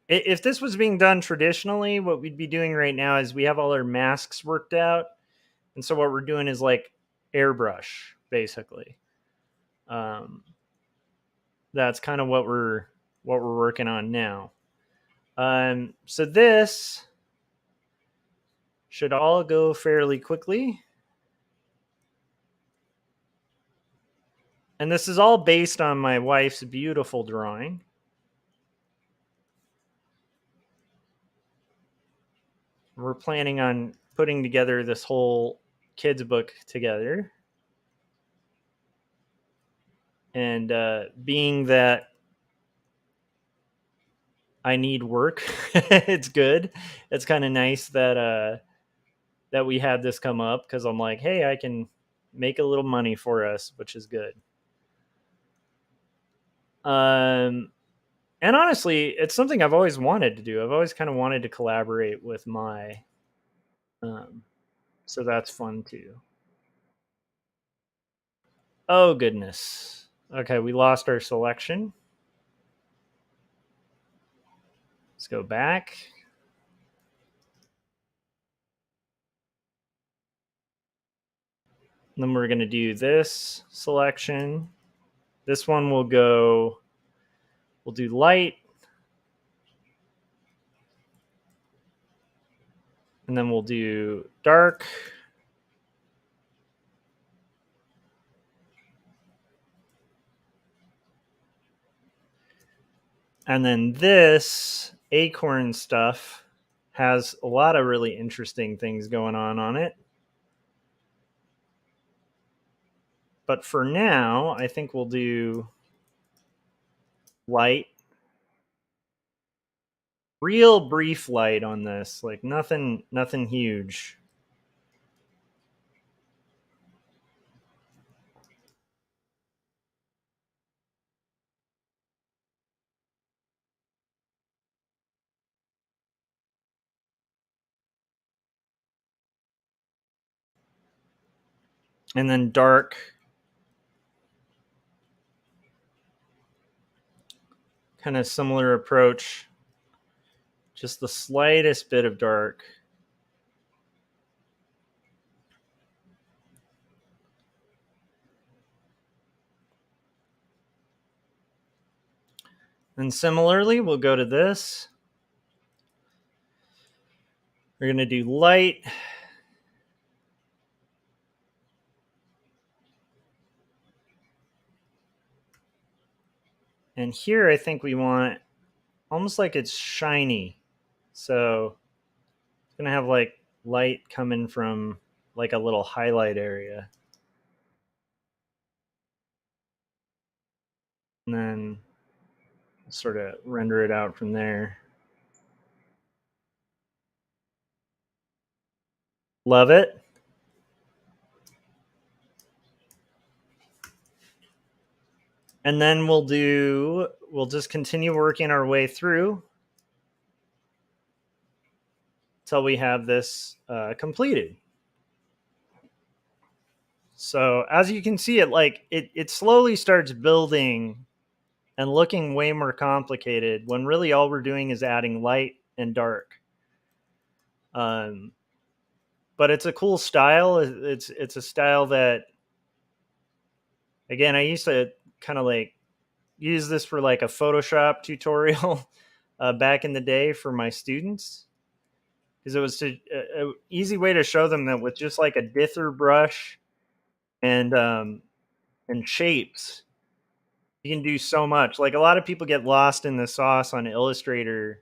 if this was being done traditionally, what we'd be doing right now is we have all our masks worked out. And so what we're doing is like airbrush, basically. That's kind of what we're working on now. So this should all go fairly quickly. And this is all based on my wife's beautiful drawing. we're planning on putting together this whole kids book together. And being that I need work, it's good. It's kind of nice that that we had this come up, because I'm like, hey, I can make a little money for us, which is good. And honestly, it's something I've always wanted to do. I've always kind of wanted to collaborate with my, so that's fun too. Oh goodness. Okay, we lost our selection. Let's go back. And then we're going to do this selection. This one will go, we'll do light. And then we'll do dark. And then this acorn stuff has a lot of really interesting things going on it. But for now, I think we'll do light. Real brief light on this, like nothing huge. And then dark. Kind of similar approach. Just the slightest bit of dark. And similarly, we'll go to this. We're going to do light. And here I think we want almost like it's shiny. So it's going to have like light coming from like a little highlight area. And then sort of render it out from there. Love it. And then we'll just continue working our way through until we have this completed. So as you can see, it slowly starts building and looking way more complicated when really all we're doing is adding light and dark. But it's a cool style. It's a style that, again, I used to kind of like use this for like a Photoshop tutorial back in the day for my students, because it was an easy way to show them that with just like a dither brush and shapes, you can do so much. Like a lot of people get lost in the sauce on Illustrator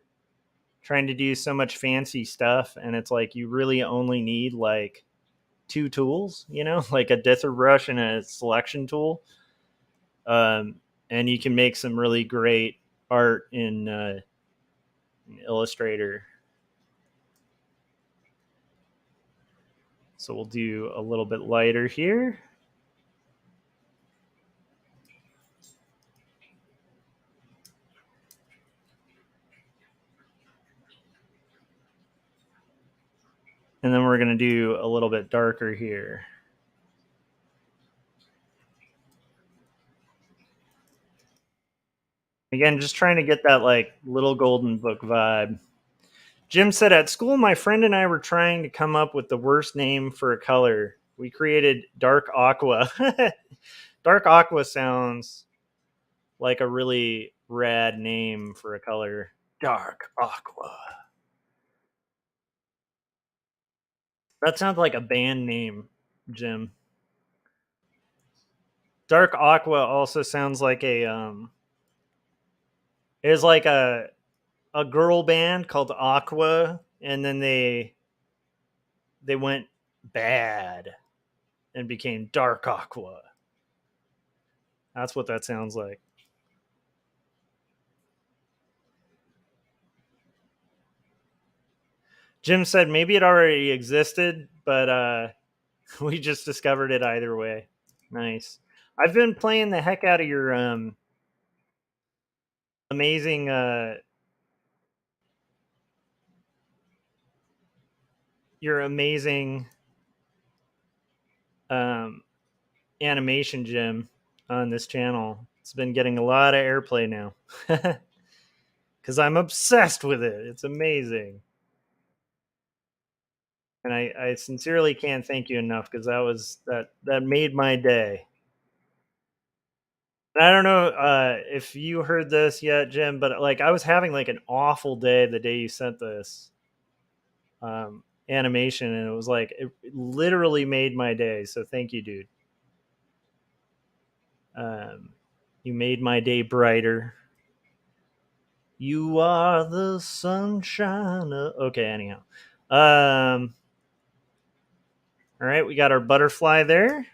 trying to do so much fancy stuff, and it's like you really only need like two tools, like a dither brush and a selection tool. And you can make some really great art in Illustrator. So we'll do a little bit lighter here. And then we're going to do a little bit darker here. Again, just trying to get that like little golden book vibe. Jim said, at school, my friend and I were trying to come up with the worst name for a color. We created dark aqua. Dark aqua sounds like a really rad name for a color. Dark aqua. That sounds like a band name, Jim. Dark aqua also sounds like is like a girl band called Aqua, and then they they went bad and became dark aqua. That's what that sounds like. Jim said maybe it already existed, but we just discovered it either way. Nice. I've been playing the heck out of your amazing um, animation, Jim, on this channel. It's been getting a lot of airplay now because I'm obsessed with it. It's amazing. And I sincerely can't thank you enough because that made my day. And I don't know if you heard this yet, Jim, but like I was having like an awful day the day you sent this animation, and it was like it literally made my day. So thank you, dude. You made my day brighter. You are the sunshine. Okay, anyhow. All right, we got our butterfly there.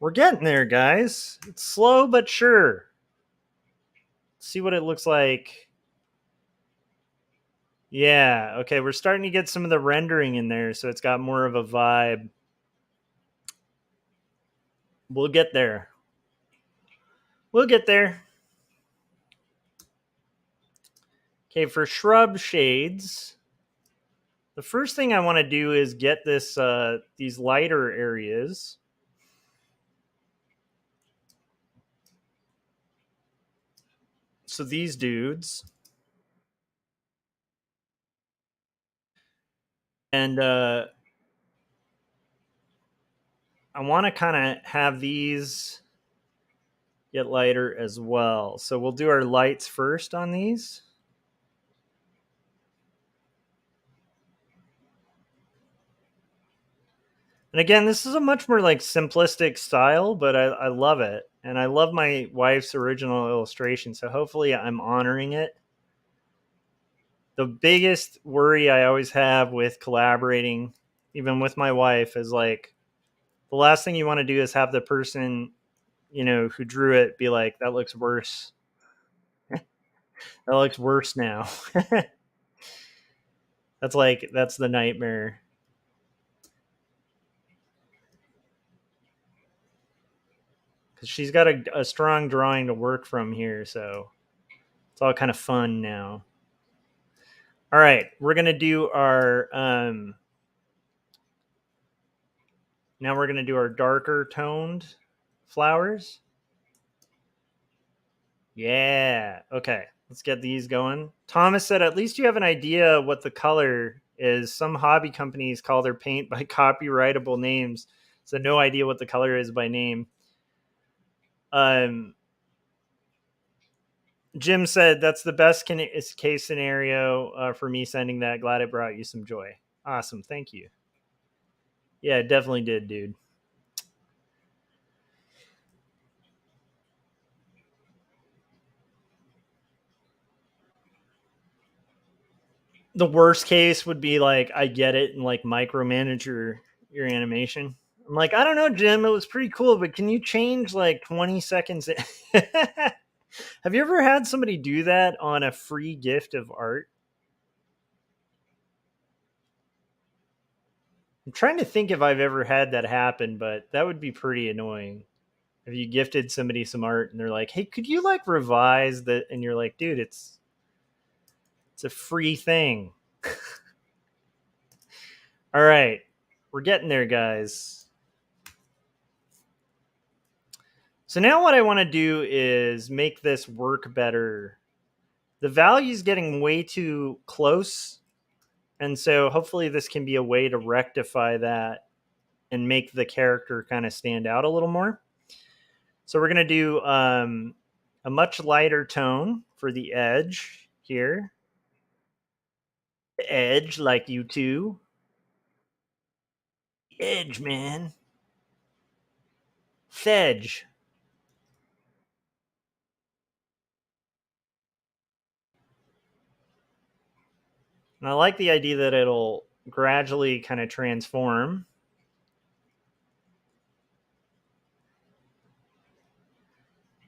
We're getting there, guys. It's slow but sure. Let's see what it looks like. Yeah, okay, we're starting to get some of the rendering in there, so it's got more of a vibe. We'll get there. We'll get there. Okay, for shrub shades, the first thing I want to do is get this these lighter areas. So these dudes. And I want to kind of have these get lighter as well. So we'll do our lights first on these. And again, this is a much more like simplistic style, but I love it. And I love my wife's original illustration. So hopefully I'm honoring it. The biggest worry I always have with collaborating, even with my wife, is like the last thing you want to do is have the person, who drew it be like, that looks worse. That looks worse now. That's the nightmare. Because she's got a strong drawing to work from here, so it's all kind of fun now. All right, we're gonna do our now we're gonna do our darker toned flowers. Yeah. Okay. Let's get these going. Thomas said, at least you have an idea what the color is. Some hobby companies call their paint by copyrightable names, so no idea what the color is by name. Jim said, that's the best case scenario for me sending that. Glad it brought you some joy. Awesome. Thank you. Yeah, it definitely did, dude. The worst case would be like I get it and like micromanage your animation. I'm like, I don't know, Jim, it was pretty cool, but can you change like 20 seconds? Have you ever had somebody do that on a free gift of art? I'm trying to think if I've ever had that happen, but that would be pretty annoying. If you gifted somebody some art and they're like, hey, could you like revise that? And you're like, dude, it's a free thing. All right. We're getting there, guys. So now what I want to do is make this work better. The value is getting way too close. And so hopefully this can be a way to rectify that and make the character kind of stand out a little more. So we're going to do a much lighter tone for the edge here. The edge, like you two. The edge, man. Fedge. And I like the idea that it'll gradually kind of transform.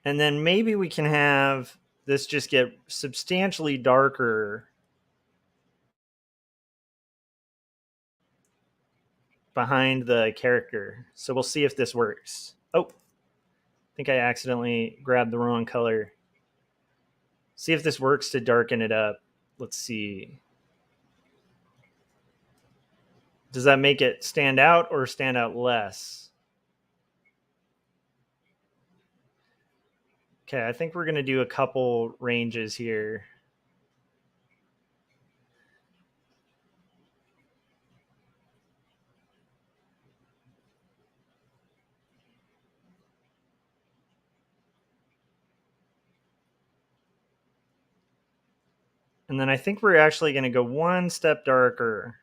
And then maybe we can have this just get substantially darker behind the character. So we'll see if this works. Oh, I think I accidentally grabbed the wrong color. See if this works to darken it up. Let's see. Does that make it stand out or stand out less? Okay, I think we're going to do a couple ranges here. And then I think we're actually going to go one step darker.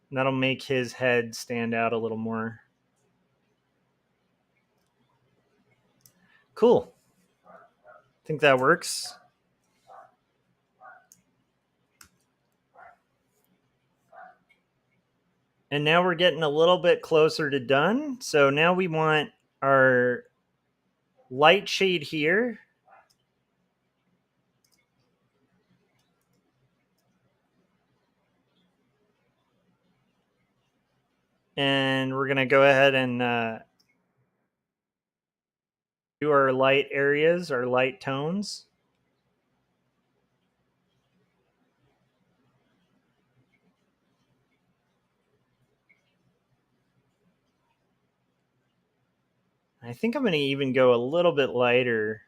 And that'll make his head stand out a little more. Cool. I think that works. And now we're getting a little bit closer to done. So now we want our light shade here. And we're going to go ahead and do our light areas, our light tones. I think I'm going to even go a little bit lighter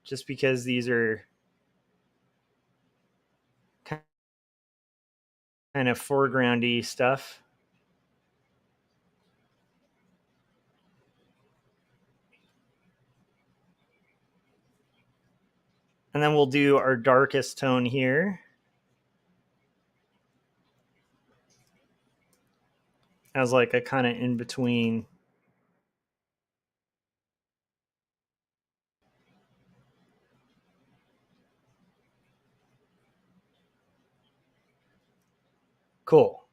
just because these are kind of foregroundy stuff. And then we'll do our darkest tone here as like a kind of in between. Cool.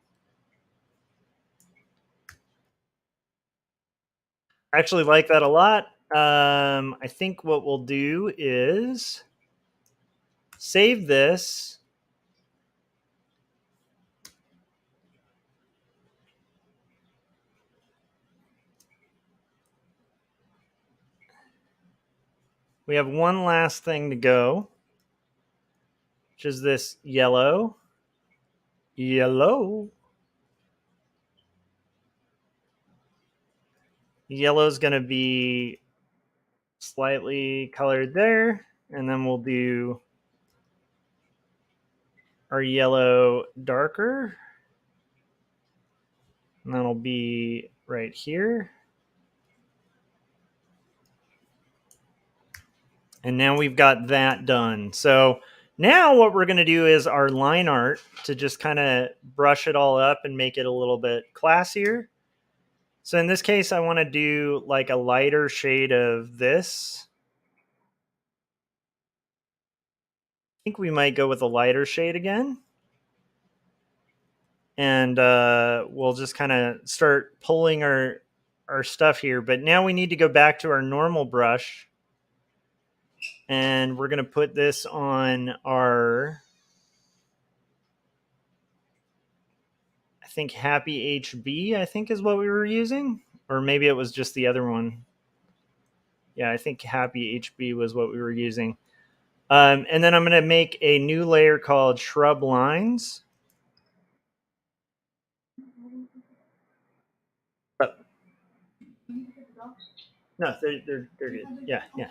I actually like that a lot. I think what we'll do is save this. We have one last thing to go, which is this yellow. Yellow. Yellow is going to be slightly colored there. And then we'll do our yellow darker. And that'll be right here. And now we've got that done. So now what we're going to do is our line art to just kind of brush it all up and make it a little bit classier. So in this case, I want to do like a lighter shade of this. I think we might go with a lighter shade again. And we'll just kind of start pulling our stuff here. But now we need to go back to our normal brush. And we're going to put this on our, I think Happy HB, I think is what we were using. Or maybe it was just the other one. Yeah, I think Happy HB was what we were using. And then I'm going to make a new layer called Shrub Lines. No, they're good. Yeah, yeah.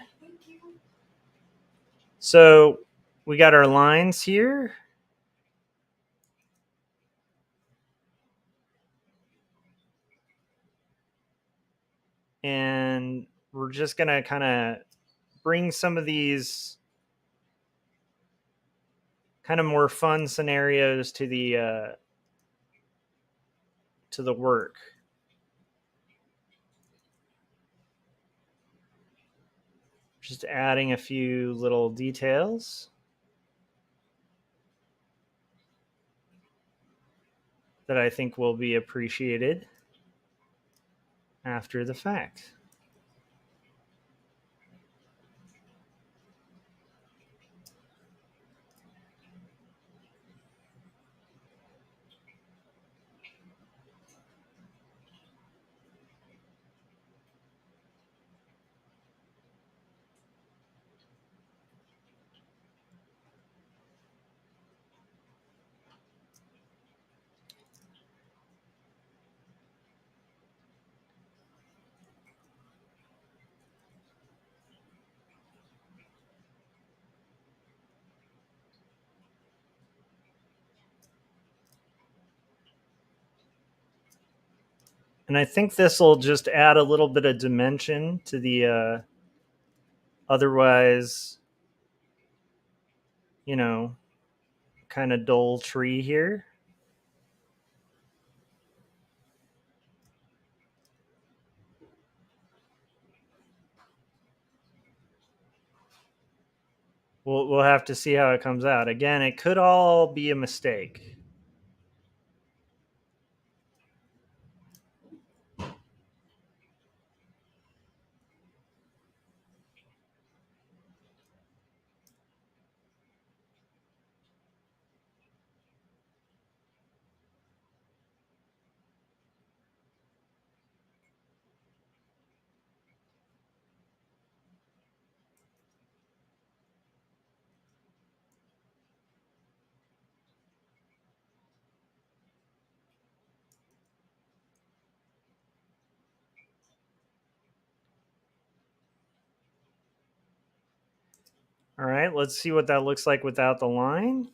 So we got our lines here. And we're just going to kind of bring some of these kind of more fun scenarios to the work. Just adding a few little details that I think will be appreciated after the fact. And I think this will just add a little bit of dimension to the otherwise, kind of dull tree here. We'll have to see how it comes out. Again, it could all be a mistake. All right, let's see what that looks like without the line.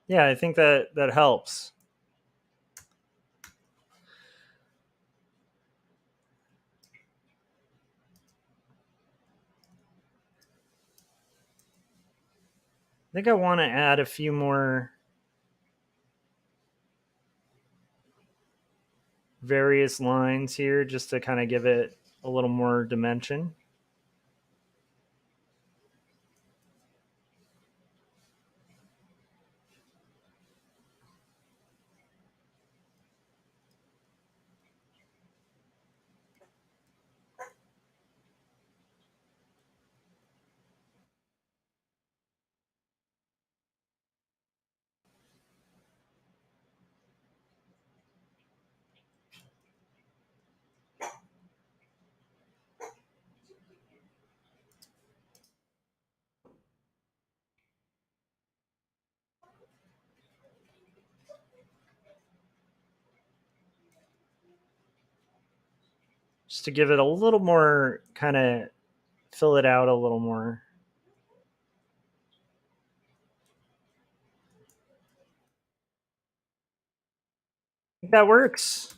Yeah, I think that helps. I think I want to add a few more various lines here just to kind of give it a little more dimension. Just to give it a little more, kind of fill it out a little more. I think that works.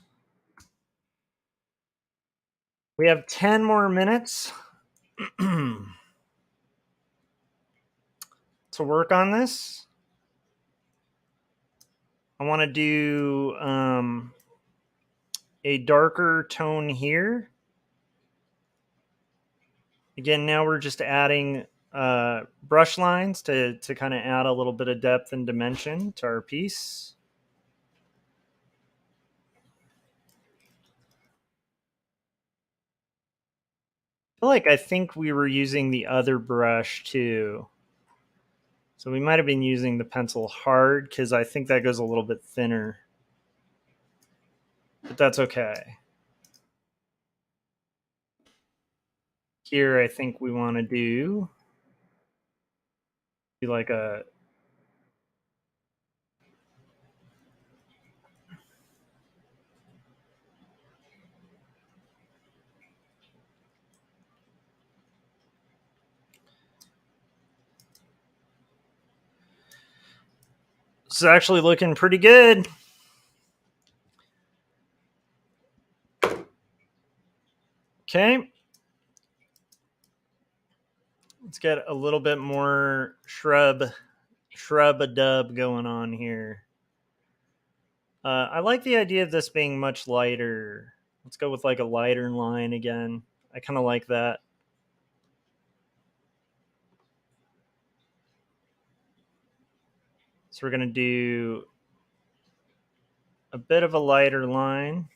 We have 10 more minutes to work on this. I want to do a darker tone here. Again, now we're just adding brush lines to kind of add a little bit of depth and dimension to our piece. I think we were using the other brush too. So we might have been using the pencil hard because I think that goes a little bit thinner. But that's okay. Here, I think we want to do like a It's actually looking pretty good. Okay. Let's get a little bit more shrub-a-dub going on here. I like the idea of this being much lighter. Let's go with like a lighter line again. I kind of like that. So we're going to do a bit of a lighter line.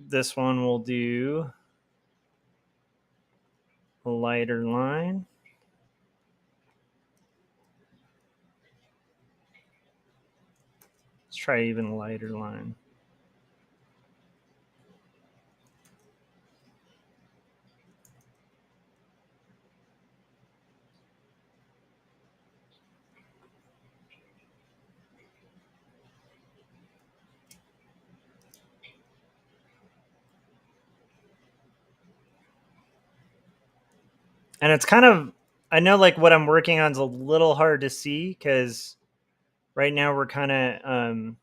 This one will do a lighter line. Let's try even a lighter line. And it's kind of, I know like what I'm working on is a little hard to see because right now we're kind of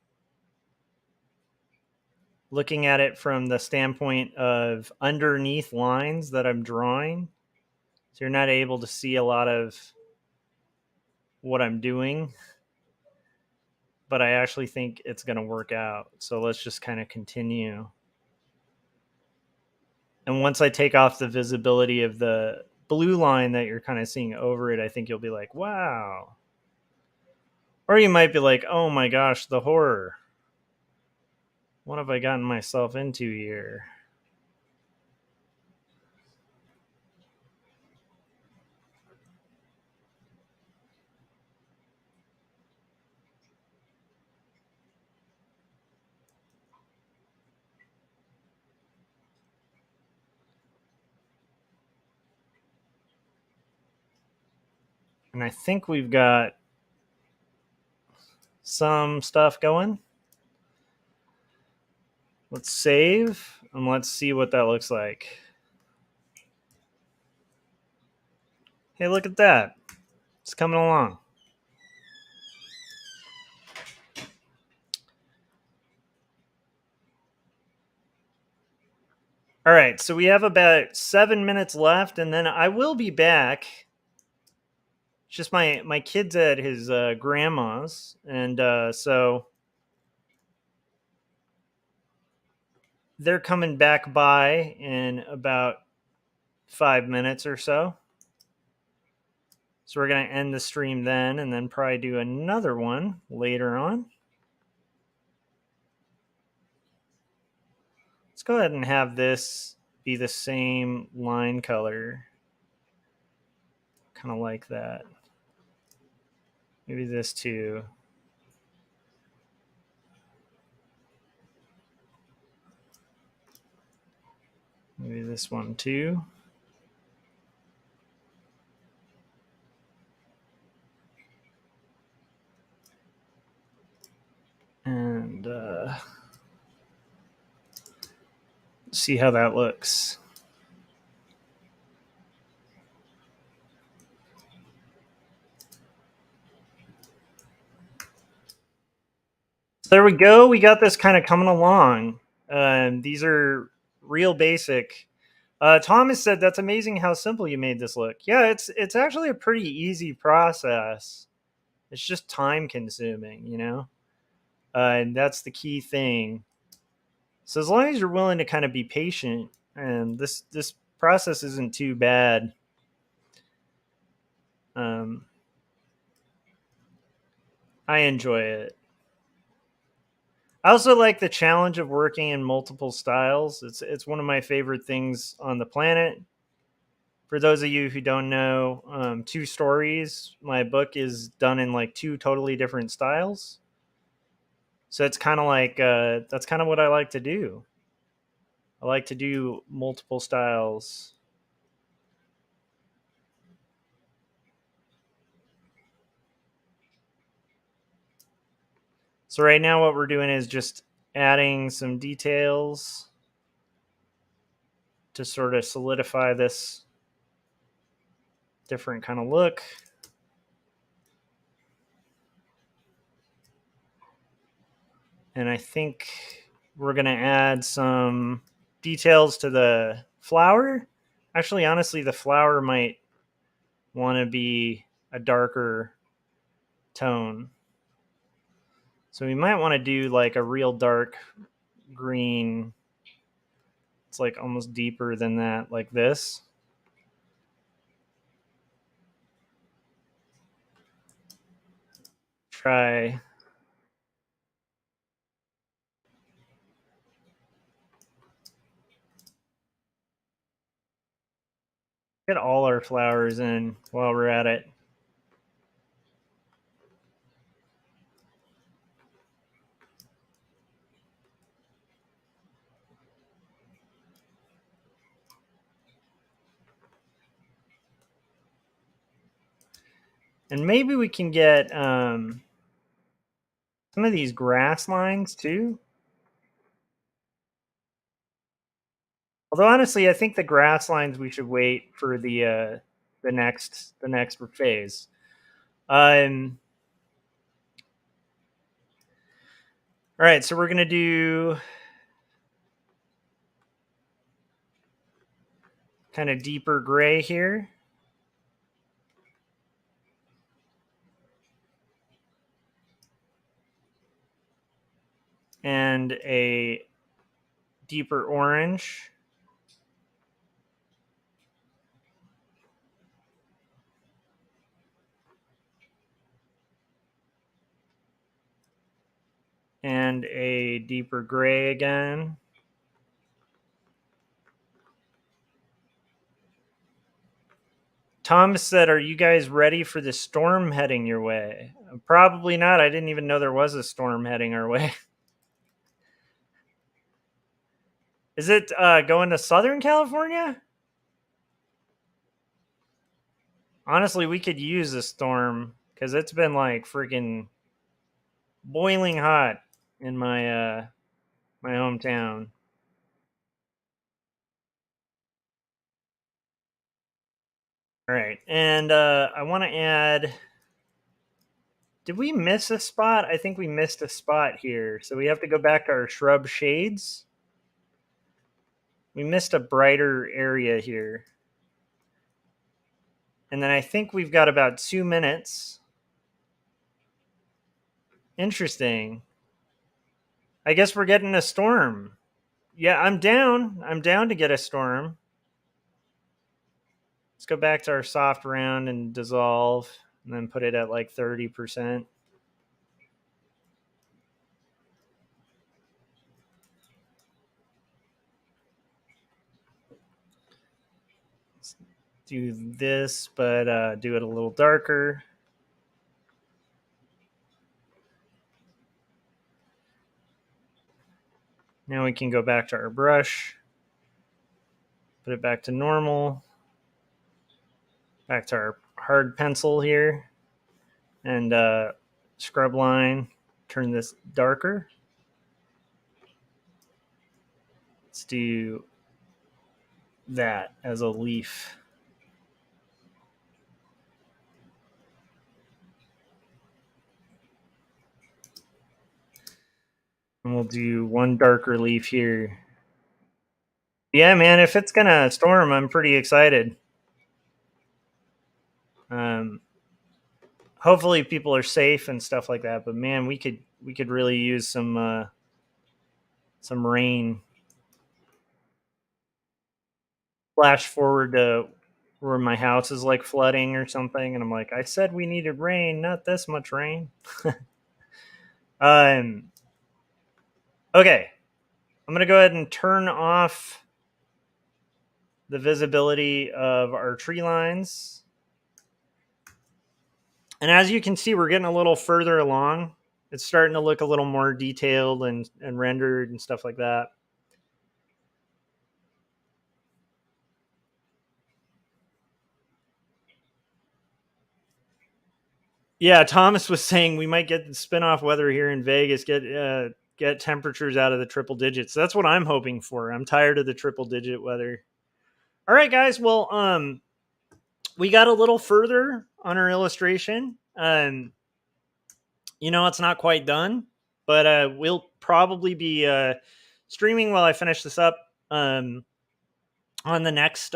looking at it from the standpoint of underneath lines that I'm drawing. So you're not able to see a lot of what I'm doing, but I actually think it's going to work out. So let's just kind of continue. And once I take off the visibility of the blue line that you're kind of seeing over it, I think you'll be like, wow. Or you might be like, oh my gosh, the horror. What have I gotten myself into here? And I think we've got some stuff going. Let's save and let's see what that looks like. Hey, look at that. It's coming along. All right, so we have about 7 minutes left, and then I will be back. It's just my kid's at his grandma's, and so they're coming back by in about 5 minutes or so. So we're going to end the stream then, and then probably do another one later on. Let's go ahead and have this be the same line color. Kind of like that. Maybe this too. Maybe this one too. And see how that looks. So there we go. We got this kind of coming along. These are real basic. Thomas said, "That's amazing how simple you made this look." Yeah, it's actually a pretty easy process. It's just time consuming, you know, and that's the key thing. So as long as you're willing to kind of be patient, and this process isn't too bad. I enjoy it. I also like the challenge of working in multiple styles. It's one of my favorite things on the planet. For those of you who don't know, Two Stories, my book is done in like two totally different styles. So it's kind of like that's kind of what I like to do. I like to do multiple styles. So right now what we're doing is just adding some details to sort of solidify this different kind of look. And I think we're going to add some details to the flower. Actually, honestly, the flower might want to be a darker tone. So we might want to do like a real dark green. It's like almost deeper than that, like this. Try. Get all our flowers in while we're at it. And maybe we can get some of these grass lines too. Although honestly, I think the grass lines we should wait for the next phase. All right, so we're gonna do kind of deeper gray here. And a deeper orange. And a deeper gray again. Thomas said, "Are you guys ready for the storm heading your way?" Probably not. I didn't even know there was a storm heading our way. Is it going to Southern California? Honestly, we could use a storm because it's been like freaking boiling hot in my my hometown. All right, and I want to add. Did we miss a spot? I think we missed a spot here, so we have to go back to our shrub shades. We missed a brighter area here. And then I think we've got about 2 minutes. Interesting. I guess we're getting a storm. Yeah, I'm down. I'm down to get a storm. Let's go back to our soft round and dissolve, and then put it at like 30%. Let's do this, but do it a little darker. Now we can go back to our brush, put it back to normal, back to our hard pencil here, and scrub line, turn this darker. Let's do that as a leaf. And we'll do one darker leaf here. Yeah, man, if it's gonna storm, I'm pretty excited. Hopefully people are safe and stuff like that, but man, we could really use some rain. Flash forward to where my house is like flooding or something, and I'm like, I said we needed rain, not this much rain. Okay, I'm gonna go ahead and turn off the visibility of our tree lines. And as you can see, we're getting a little further along. It's starting to look a little more detailed and rendered and stuff like that. Yeah, Thomas was saying we might get spin-off weather here in Vegas, get temperatures out of the triple digits. That's what I'm hoping for. I'm tired of the triple digit weather. All right, guys. Well, we got a little further on our illustration. You know, it's not quite done, but we'll probably be streaming while I finish this up on the next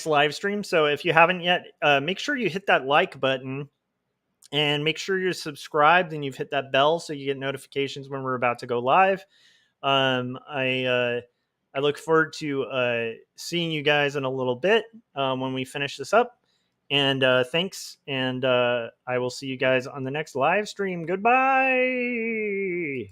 live stream. So if you haven't yet, make sure you hit that like button and make sure you're subscribed and you've hit that bell so you get notifications when we're about to go live. I look forward to seeing you guys in a little bit when we finish this up. And thanks. And I will see you guys on the next live stream. Goodbye.